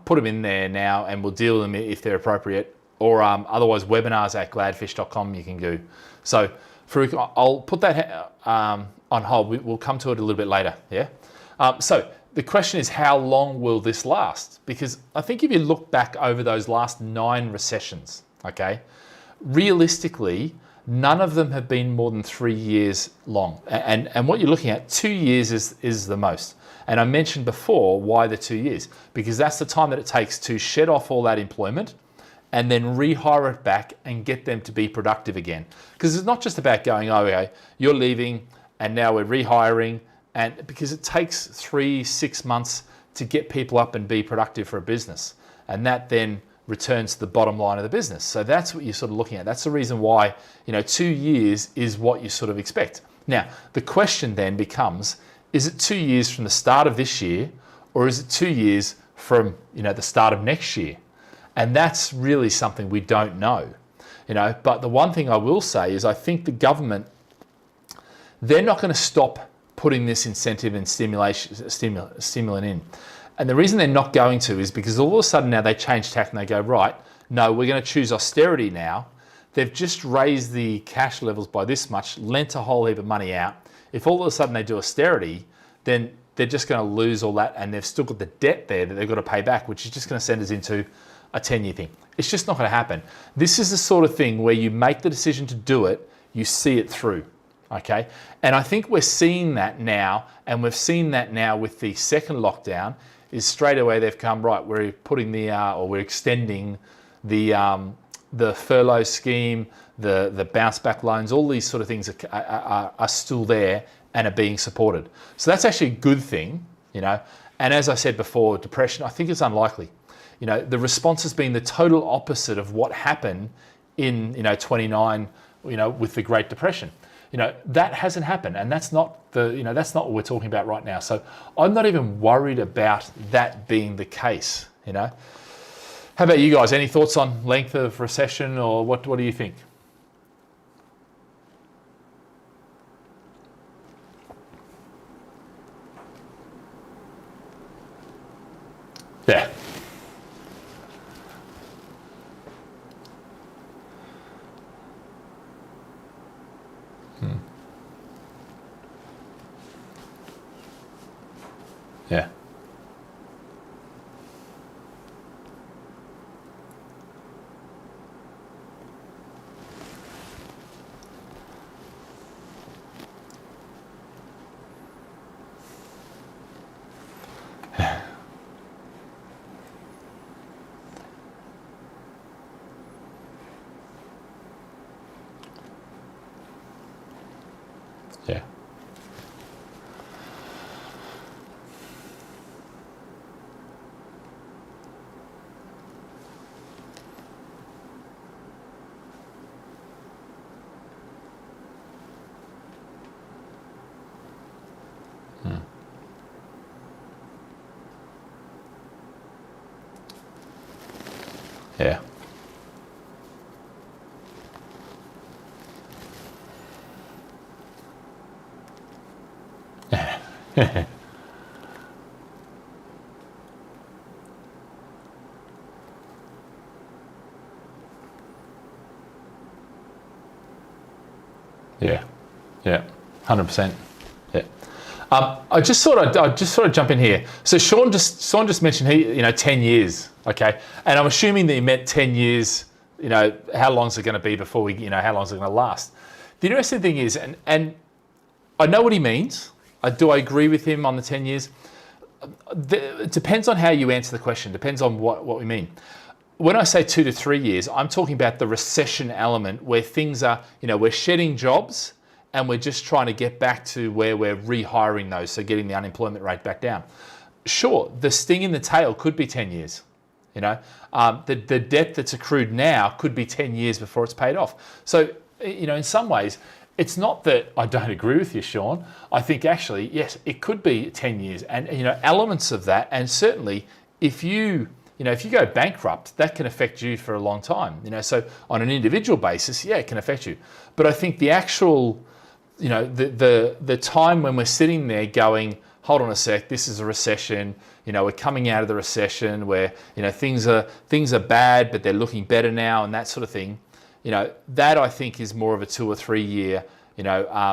put them in there now and we'll deal with them if they're appropriate, or otherwise webinars@gladfish.com you can do. So Farouk, I'll put that on hold. We'll come to it a little bit later. Yeah. So the question is, how long will this last? Because I think if you look back over those last 9 recessions, okay, realistically, none of them have been more than 3 years long. And what you're looking at, 2 years is the most. And I mentioned before why the 2 years, because that's the time that it takes to shed off all that employment and then rehire it back and get them to be productive again. Because it's not just about going, oh, okay, you're leaving and now we're rehiring, and because it takes 3-6 months to get people up and be productive for a business. And that then returns to the bottom line of the business. So that's what you're sort of looking at. That's the reason why, 2 years is what you sort of expect. Now, the question then becomes, is it 2 years from the start of this year, or is it 2 years from, the start of next year? And that's really something we don't know. But the one thing I will say is I think the government, they're not going to stop putting this incentive and stimulant in. And the reason they're not going to is because all of a sudden now they change tack and they go, right, no, we're going to choose austerity now. They've just raised the cash levels by this much, lent a whole heap of money out. If all of a sudden they do austerity, then they're just going to lose all that, and they've still got the debt there that they've got to pay back, which is just going to send us into a 10-year thing. It's just not going to happen. This is the sort of thing where you make the decision to do it, you see it through, okay? And I think we're seeing that now, and we've seen that now with the second lockdown, is straight away they've come, right, we're putting we're extending the furlough scheme, the bounce back loans, all these sort of things are still there and are being supported. So that's actually a good thing, you know. And as I said before, depression, I think it's unlikely. You know, the response has been the total opposite of what happened in, 29, with the Great Depression. You know, that hasn't happened, and that's not that's not what we're talking about right now. So I'm not even worried about that being the case, you know. How about you guys? Any thoughts on length of recession, or what do you think? Yeah. Yeah. Yeah. Yeah. Yeah, yeah, 100%. Yeah. I just thought I'd jump in here. So Sean just mentioned 10 years, okay, and I'm assuming that he meant 10 years. You know, how long is it going to be before we, how long is it going to last? The interesting thing is, and I know what he means. I agree with him on the 10 years. It depends on how you answer the question. Depends on what we mean. When I say 2 to 3 years, I'm talking about the recession element where things are, we're shedding jobs and we're just trying to get back to where we're rehiring those, so getting the unemployment rate back down. Sure, the sting in the tail could be 10 years. The debt that's accrued now could be 10 years before it's paid off. So, in some ways, it's not that I don't agree with you, Sean. I think actually, yes, it could be 10 years and, elements of that. And certainly if you go bankrupt, that can affect you for a long time, so on an individual basis, yeah, it can affect you. But I think the actual, the time when we're sitting there going, hold on a sec, this is a recession, we're coming out of the recession where, things are bad, but they're looking better now and that sort of thing. That I think is more of a 2 or 3 year,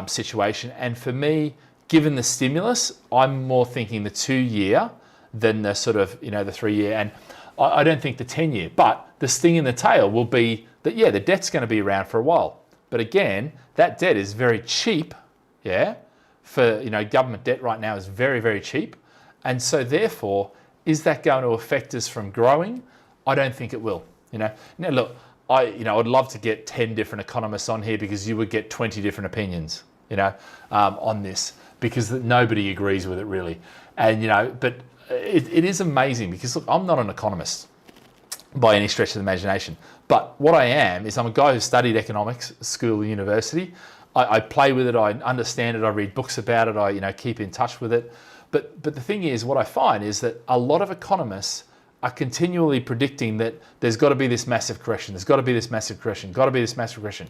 situation. And for me, given the stimulus, I'm more thinking the 2 year than the sort of, the 3 year. And I don't think the 10 year, but the sting in the tail will be that, yeah, the debt's going to be around for a while. But again, that debt is very cheap. Yeah. For, government debt right now is very, very cheap. And so therefore, is that going to affect us from growing? I don't think it will. Now look, I'd love to get 10 different economists on here because you would get 20 different opinions, on this, because nobody agrees with it really. And, but it is amazing because look, I'm not an economist by any stretch of the imagination, but what I am is I'm a guy who studied economics at school and university. I play with it, I understand it, I read books about it, I keep in touch with it. But the thing is, what I find is that a lot of economists are continually predicting that there's got to be this massive correction, there's got to be this massive correction, got to be this massive correction.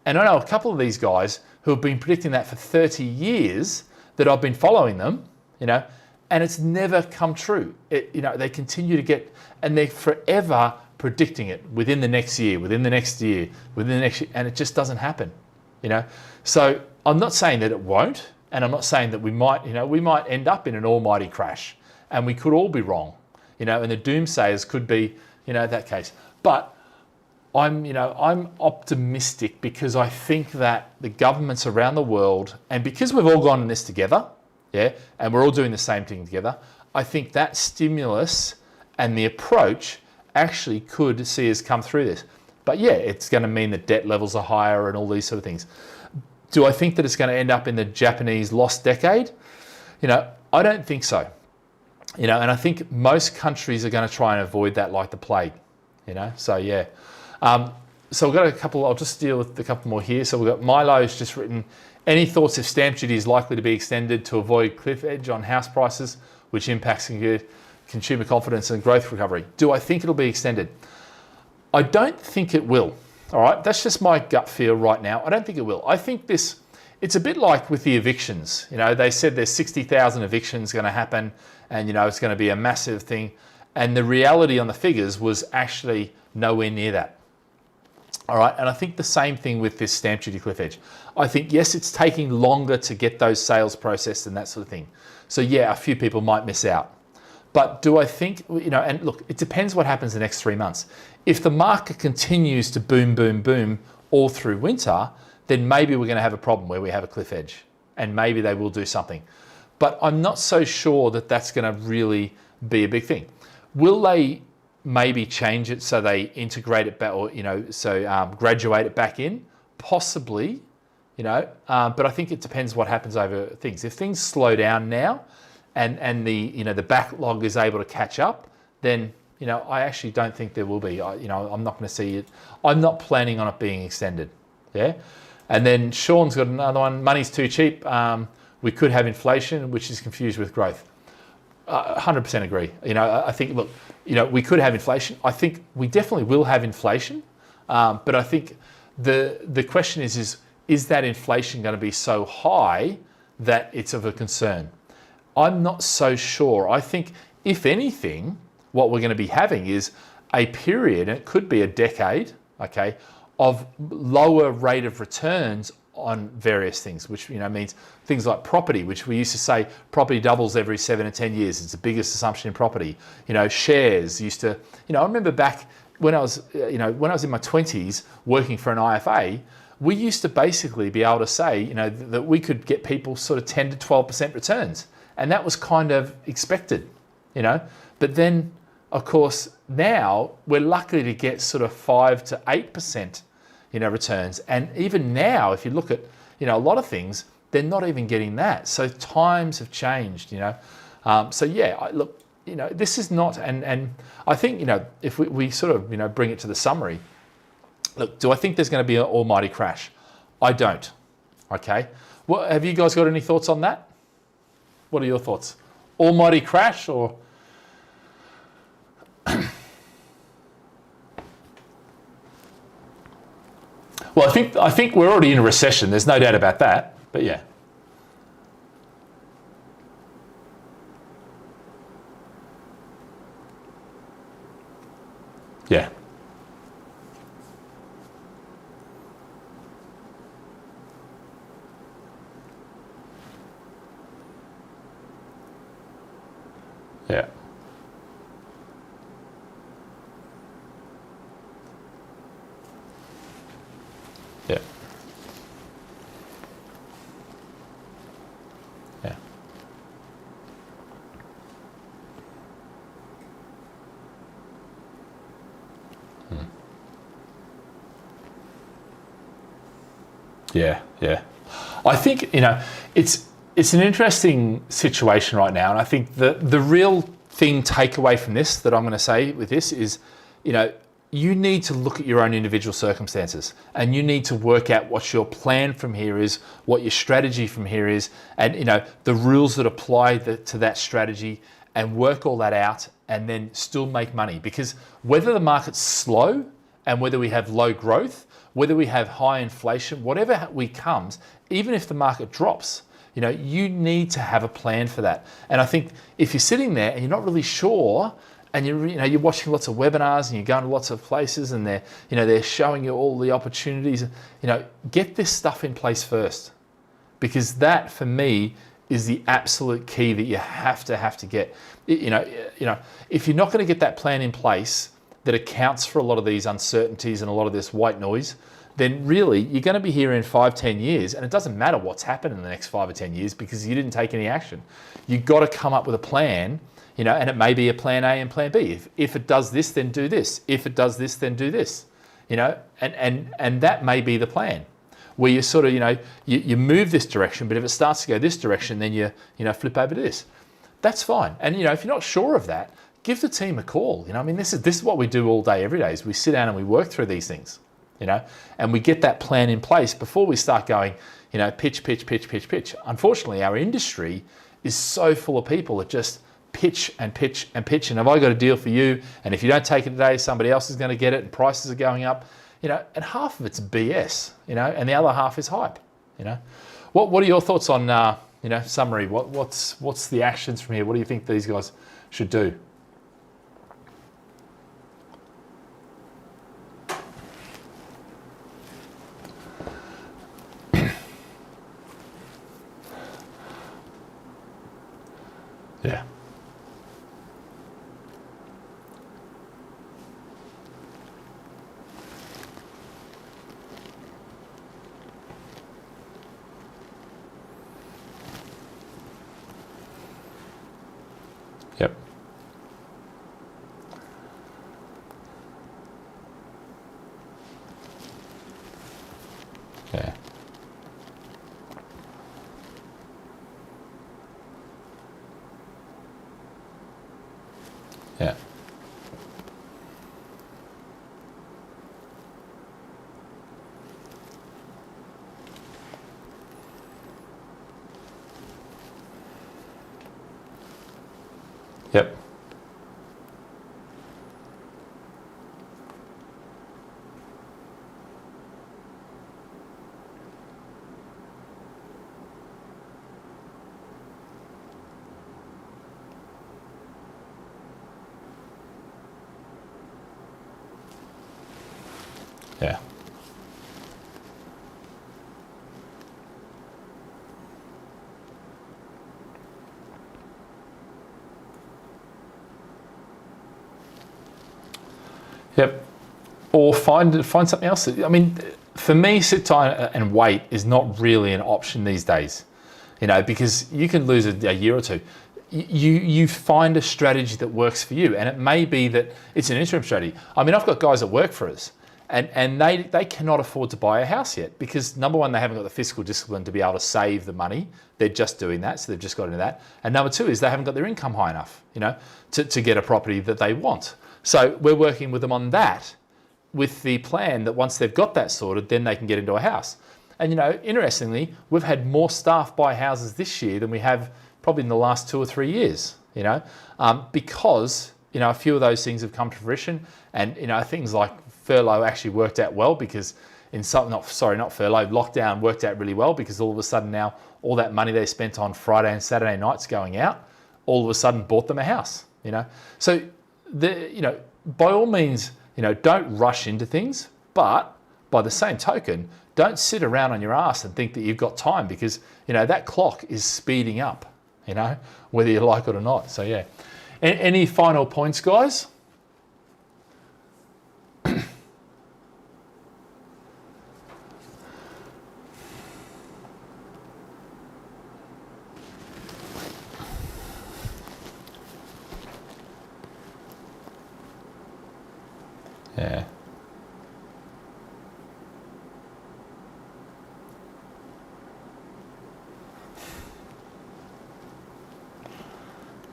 And I know a couple of these guys who have been predicting that for 30 years that I've been following them, and it's never come true. They continue to get, and they're forever predicting it within the next year, within the next year, within the next year, and it just doesn't happen, So I'm not saying that it won't, And I'm not saying that we might end up in an almighty crash, and we could all be wrong, and the doomsayers could be, that case. But I'm optimistic because I think that the governments around the world, and because we've all gone in this together, and we're all doing the same thing together, I think that stimulus and the approach actually could see us come through this. But yeah, it's going to mean that debt levels are higher and all these sort of things. Do I think that it's going to end up in the Japanese lost decade? I don't think so. And I think most countries are going to try and avoid that like the plague. So yeah. So we've got a couple, I'll just deal with a couple more here. So we've got Milo's just written, any thoughts if stamp duty is likely to be extended to avoid cliff edge on house prices, which impacts consumer confidence and growth recovery? Do I think it'll be extended? I don't think it will. All right, that's just my gut feel right now. I don't think it will. I think it's a bit like with the evictions. They said there's 60,000 evictions going to happen and, it's going to be a massive thing. And the reality on the figures was actually nowhere near that. All right, and I think the same thing with this stamp duty cliff edge. I think, yes, it's taking longer to get those sales processed and that sort of thing. So yeah, a few people might miss out. But do I think, and look, it depends what happens the next 3 months. If the market continues to boom, boom, boom all through winter, then maybe we're going to have a problem where we have a cliff edge and maybe they will do something. But I'm not so sure that that's going to really be a big thing. Will they maybe change it so they integrate it back or, graduate it back in? Possibly, but I think it depends what happens over things. If things slow down now, and the backlog is able to catch up, then I actually don't think there will be. I'm not going to see it. I'm not planning on it being extended. Yeah, and then Sean's got another one. Money's too cheap. We could have inflation, which is confused with growth. 100% agree. I think look, we could have inflation. I think we definitely will have inflation, but I think the question is that inflation going to be so high that it's of a concern? I'm not so sure. I think, if anything, what we're going to be having is a period, and it could be a decade, okay, of lower rate of returns on various things, which means things like property, which we used to say property doubles every 7 to 10 years. It's the biggest assumption in property. Shares used to. I remember back when I was, when I was in my 20s working for an IFA, we used to basically be able to say, that we could get people sort of 10 to 12% returns. And that was kind of expected, But then, of course, now we're lucky to get sort of 5 to 8%, returns. And even now, if you look at, a lot of things, they're not even getting that. So times have changed, So yeah, look, this is not, and I think, if we sort of, bring it to the summary, look, do I think there's going to be an almighty crash? I don't, okay? Well, have you guys got any thoughts on that? What are your thoughts? Almighty crash or? Well, I think we're already in a recession. There's no doubt about that. But yeah. Yeah. Yeah. Yeah. Yeah. Yeah, yeah. I think, it's an interesting situation right now. And I think the real thing takeaway from this that I'm going to say with this is, you need to look at your own individual circumstances and you need to work out what your plan from here is, what your strategy from here is, and, the rules that apply to that strategy, and work all that out and then still make money. Because whether the market's slow and whether we have low growth, whether we have high inflation, whatever comes, even if the market drops, you need to have a plan for that. And I think if you're sitting there and you're not really sure, and you're watching lots of webinars and you're going to lots of places and they're showing you all the opportunities, get this stuff in place first. because that for me is the absolute key that you have to get. You know, if you're not going to get that plan in place that accounts for a lot of these uncertainties and a lot of this white noise, then really you're going to be here in 5-10 years, and it doesn't matter what's happened in the next 5 or 10 years because you didn't take any action. You've got to come up with a plan, you know, and it may be a plan A and plan B. If it does this, then do this. If it does this, then do this. You know, and that may be the plan, where you sort of, you know, you move this direction, but if it starts to go this direction, then you flip over to this. That's fine. And, you know, if you're not sure of that, give the team a call. You know, I mean, this is what we do all day, every day, is we sit down and we work through these things, you know, and we get that plan in place before we start going, you know, pitch. Unfortunately, our industry is so full of people that just pitch. And have I got a deal for you? And if you don't take it today, somebody else is going to get it and prices are going up, you know, and half of it's BS, you know, and the other half is hype, you know. What are your thoughts on, you know, summary? What's the actions from here? What do you think these guys should do? Yeah. Yep. Yeah. Yeah. Yep. Yeah. Yep. Or find something else. I mean, for me, sit tight and wait is not really an option these days, you know, because you can lose a year or two. You find a strategy that works for you, and it may be that it's an interim strategy. I mean, I've got guys that work for us, and they cannot afford to buy a house yet because, number one, they haven't got the fiscal discipline to be able to save the money. They're just doing that, so they've just got into that. And number two is they haven't got their income high enough, you know, to get a property that they want. So we're working with them on that, with the plan that once they've got that sorted, then they can get into a house. And, you know, interestingly, we've had more staff buy houses this year than we have probably in the last 2 or 3 years, you know, because, you know, a few of those things have come to fruition. And, you know, things like furlough actually worked out well because not furlough, lockdown worked out really well because all of a sudden now all that money they spent on Friday and Saturday nights going out, all of a sudden bought them a house, you know. So, you know, by all means, you know, don't rush into things, but by the same token, don't sit around on your ass and think that you've got time because, you know, that clock is speeding up, you know, whether you like it or not. So, yeah. Any final points, guys? Yeah.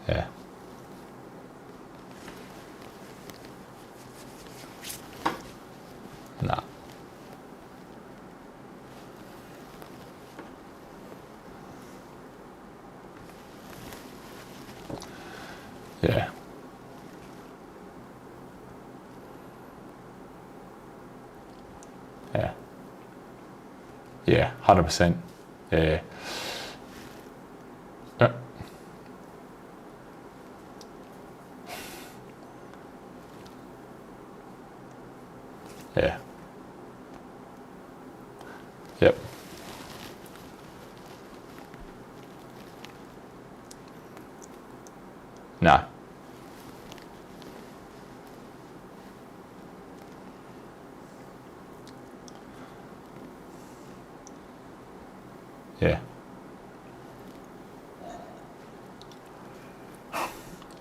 Yeah. Nah. Yeah. Yeah. Yeah, 100%. Yeah. Yeah. Yep. No. Yeah.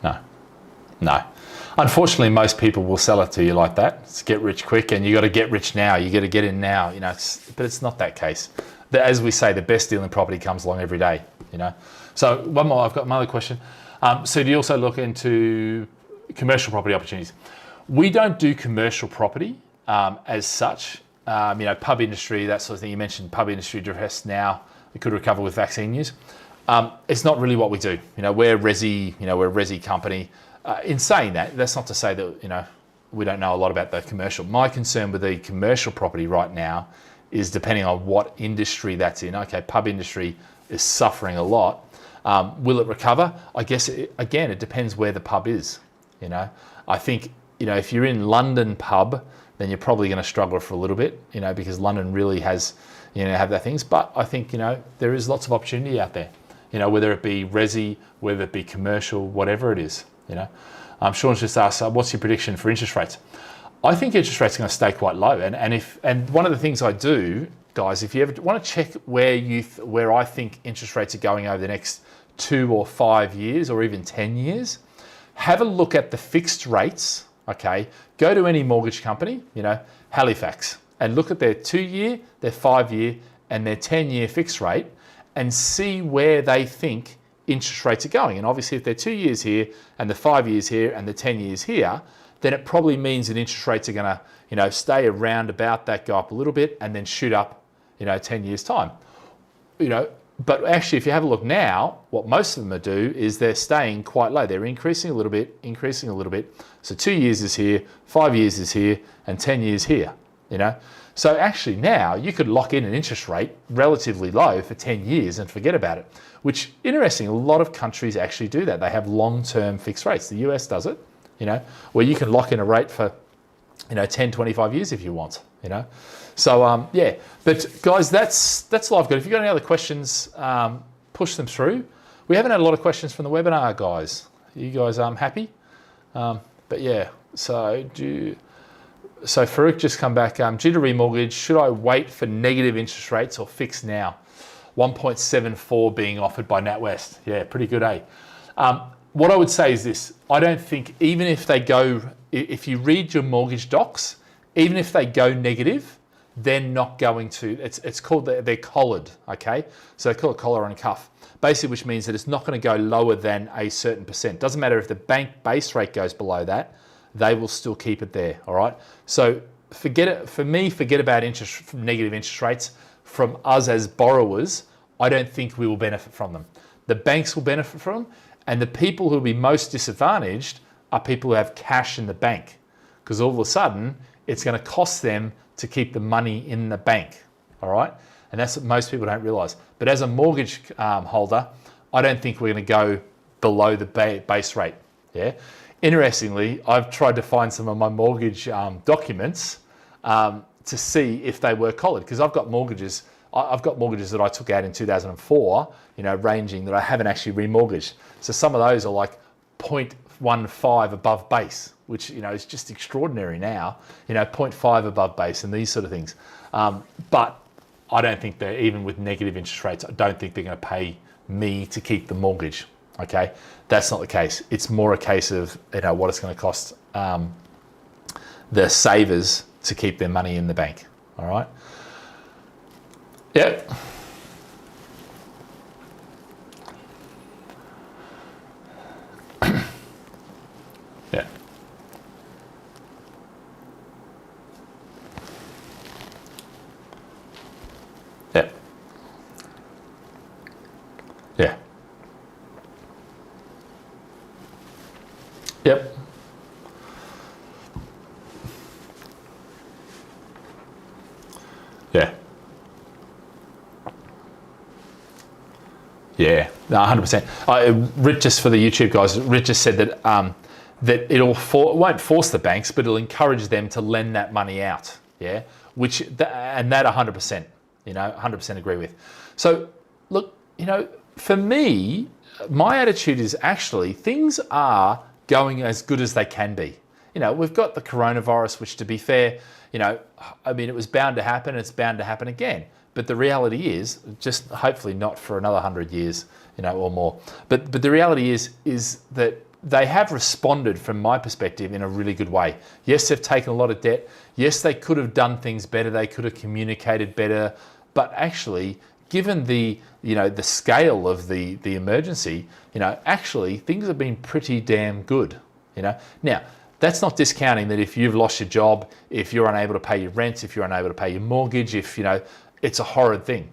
No. No. Unfortunately, most people will sell it to you like that. It's get rich quick, and you got to get rich now. You got to get in now. You know, but it's not that case. As we say, the best deal in property comes along every day. You know. So one more. I've got another question. So do you also look into commercial property opportunities? We don't do commercial property as such. You know, pub industry, that sort of thing. You mentioned pub industry depressed now. It could recover with vaccine news. It's not really what we do. You know, we're resi. You know, we're a resi company. In saying that, that's not to say that, you know, we don't know a lot about the commercial. My concern with the commercial property right now is depending on what industry that's in. Okay, pub industry is suffering a lot. Will it recover? I guess, again, it depends where the pub is. You know, I think, you know, if you're in London pub, then you're probably going to struggle for a little bit, you know, because London really has, you know, have their things. But I think, you know, there is lots of opportunity out there, you know, whether it be resi, whether it be commercial, whatever it is. You know, Sean's just asked, what's your prediction for interest rates? I think interest rates are going to stay quite low. And one of the things I do, guys, if you ever want to check where I think interest rates are going over the next 2 or 5 years, or even 10 years, have a look at the fixed rates. Okay, go to any mortgage company, you know, Halifax, and look at their 2-year, their 5-year, and their 10-year fixed rate, and see where they think interest rates are going. And obviously if they're 2 years here and the 5 years here and the 10 years here, then it probably means that interest rates are going to, you know, stay around about that, go up a little bit and then shoot up, you know, 10 years time. You know, but actually if you have a look now, what most of them do is they're staying quite low. They're increasing a little bit, increasing a little bit. So 2 years is here, 5 years is here, and 10 years here, you know. So actually now you could lock in an interest rate relatively low for 10 years and forget about it, which, interesting, a lot of countries actually do that. They have long-term fixed rates. The US does it, you know, where you can lock in a rate for, you know, 10, 25 years if you want, you know. So, yeah, but guys, that's all I've got. If you've got any other questions, push them through. We haven't had a lot of questions from the webinar, guys. Are you guys happy? But yeah, so Farouk just come back. Due to remortgage, should I wait for negative interest rates or fix now? 1.74 being offered by NatWest. Yeah, pretty good, eh? What I would say is this. I don't think, even if they go, if you read your mortgage docs, even if they go negative, they're not going to, it's called, they're collared, okay? So they call it collar and cuff, basically, which means that it's not going to go lower than a certain percent. Doesn't matter if the bank base rate goes below that, they will still keep it there, all right? So forget it, for me, forget about negative interest rates. From us as borrowers, I don't think we will benefit from them. The banks will benefit from them, and the people who will be most disadvantaged are people who have cash in the bank, because all of a sudden, it's going to cost them to keep the money in the bank, all right? And that's what most people don't realize. But as a mortgage holder, I don't think we're going to go below the base rate, yeah? Interestingly, I've tried to find some of my mortgage documents to see if they were collared, because I've got mortgages that I took out in 2004, you know, ranging that I haven't actually remortgaged. So some of those are like 0.15 above base, which, you know, is just extraordinary now, you know, 0.5 above base and these sort of things. But I don't think they're, even with negative interest rates, I don't think they're going to pay me to keep the mortgage, okay? That's not the case. It's more a case of, you know, what it's going to cost the savers to keep their money in the bank, all right? Yep. Yeah. Yeah. Yeah. Yep. Yeah. Yeah, no, 100%. Rich, just for the YouTube guys, Rich just said that that it won't force the banks, but it'll encourage them to lend that money out. Yeah, and that 100%, you know, 100% agree with. So look, you know, for me, my attitude is actually things are going as good as they can be. You know, we've got the coronavirus, which, to be fair, you know, I mean, it was bound to happen. It's bound to happen again. But the reality is, just hopefully not for another 100 years, you know, or more. But the reality is that they have responded, from my perspective, in a really good way. Yes, they've taken a lot of debt. Yes, they could have done things better. They could have communicated better. But actually, given the, you know, the scale of the emergency, you know, actually things have been pretty damn good, you know. Now, that's not discounting that if you've lost your job, if you're unable to pay your rent, if you're unable to pay your mortgage, if, you know, it's a horrid thing,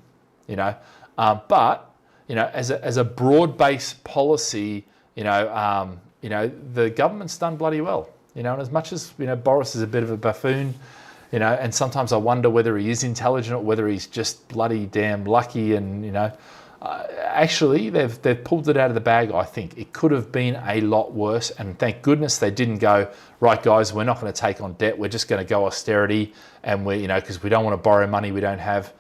you know. But, you know, as a broad-based policy, you know, the government's done bloody well, you know. And as much as, you know, Boris is a bit of a buffoon, you know, and sometimes I wonder whether he is intelligent or whether he's just bloody damn lucky, and, you know, actually they've pulled it out of the bag. I think it could have been a lot worse, and thank goodness they didn't go, right guys, we're not going to take on debt, we're just going to go austerity, and we, you know, because we don't want to borrow money we don't have.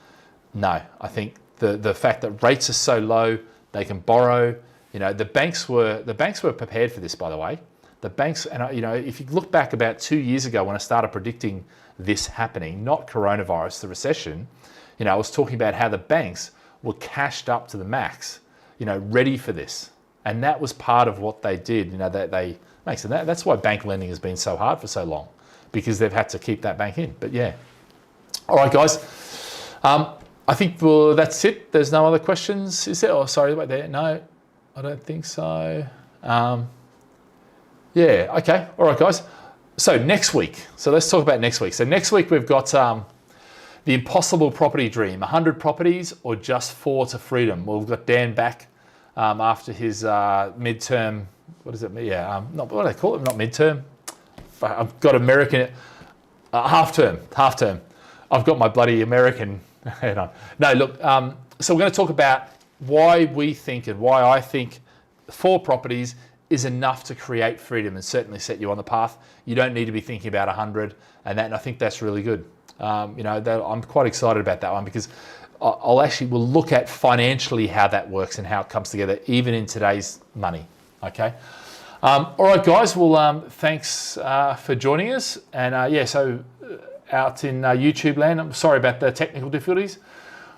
No, I think the fact that rates are so low, they can borrow. You know, the banks were prepared for this, by the way. The banks, and, you know, if you look back about 2 years ago when I started predicting this happening, not coronavirus, the recession, you know, I was talking about how the banks were cashed up to the max, you know, ready for this. And that was part of what they did, you know, that they makes. And that's why bank lending has been so hard for so long, because they've had to keep that bank in. But yeah. All right, guys. I think that's it. There's no other questions, is there? Oh, sorry, wait there. No, I don't think so. Yeah, okay. All right, guys. So next week. So let's talk about next week. So next week we've got the impossible property dream, 100 properties or just 4 to freedom. Well, we've got Dan back after his midterm, what is it? Yeah, not what do they call it? Not midterm. I've got American, half term. I've got my bloody American head on. No, look, so we're going to talk about why we think and why I think 4 properties is enough to create freedom and certainly set you on the path. You don't need to be thinking about 100, and I think that's really good. You know, I'm quite excited about that one, because we'll look at financially how that works and how it comes together, even in today's money. Okay. All right, guys. Well, thanks for joining us. And yeah, so out in YouTube land, I'm sorry about the technical difficulties.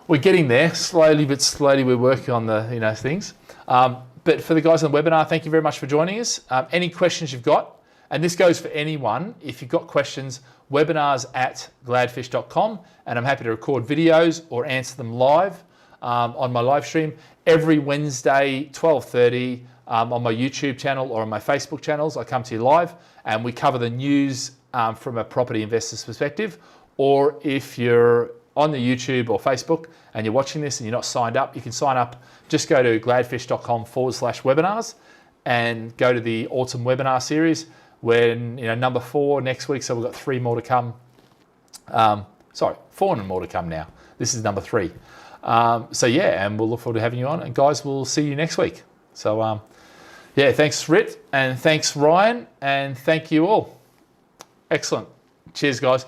We're getting there slowly, but slowly we're working on the, you know, things. But for the guys on the webinar, thank you very much for joining us. Any questions you've got, and this goes for anyone, if you've got questions, webinars@gladfish.com, and I'm happy to record videos or answer them live on my live stream every Wednesday, 12:30 on my YouTube channel or on my Facebook channels. I come to you live and we cover the news from a property investor's perspective. Or if you're on the YouTube or Facebook and you're watching this and you're not signed up, you can sign up. Just go to gladfish.com/webinars and go to the autumn webinar series, when, you know, number 4 next week. So we've got 3 more to come. Sorry, 4 more to come now. This is number 3. So yeah, and we'll look forward to having you on. And guys, we'll see you next week. So yeah, thanks Rit, and thanks Ryan, and thank you all. Excellent. Cheers, guys.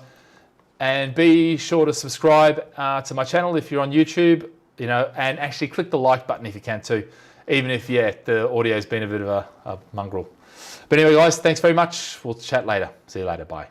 And be sure to subscribe to my channel if you're on YouTube, you know, and actually click the like button if you can too, even if, yeah, the audio's been a bit of a mongrel. But anyway, guys, thanks very much. We'll chat later. See you later. Bye.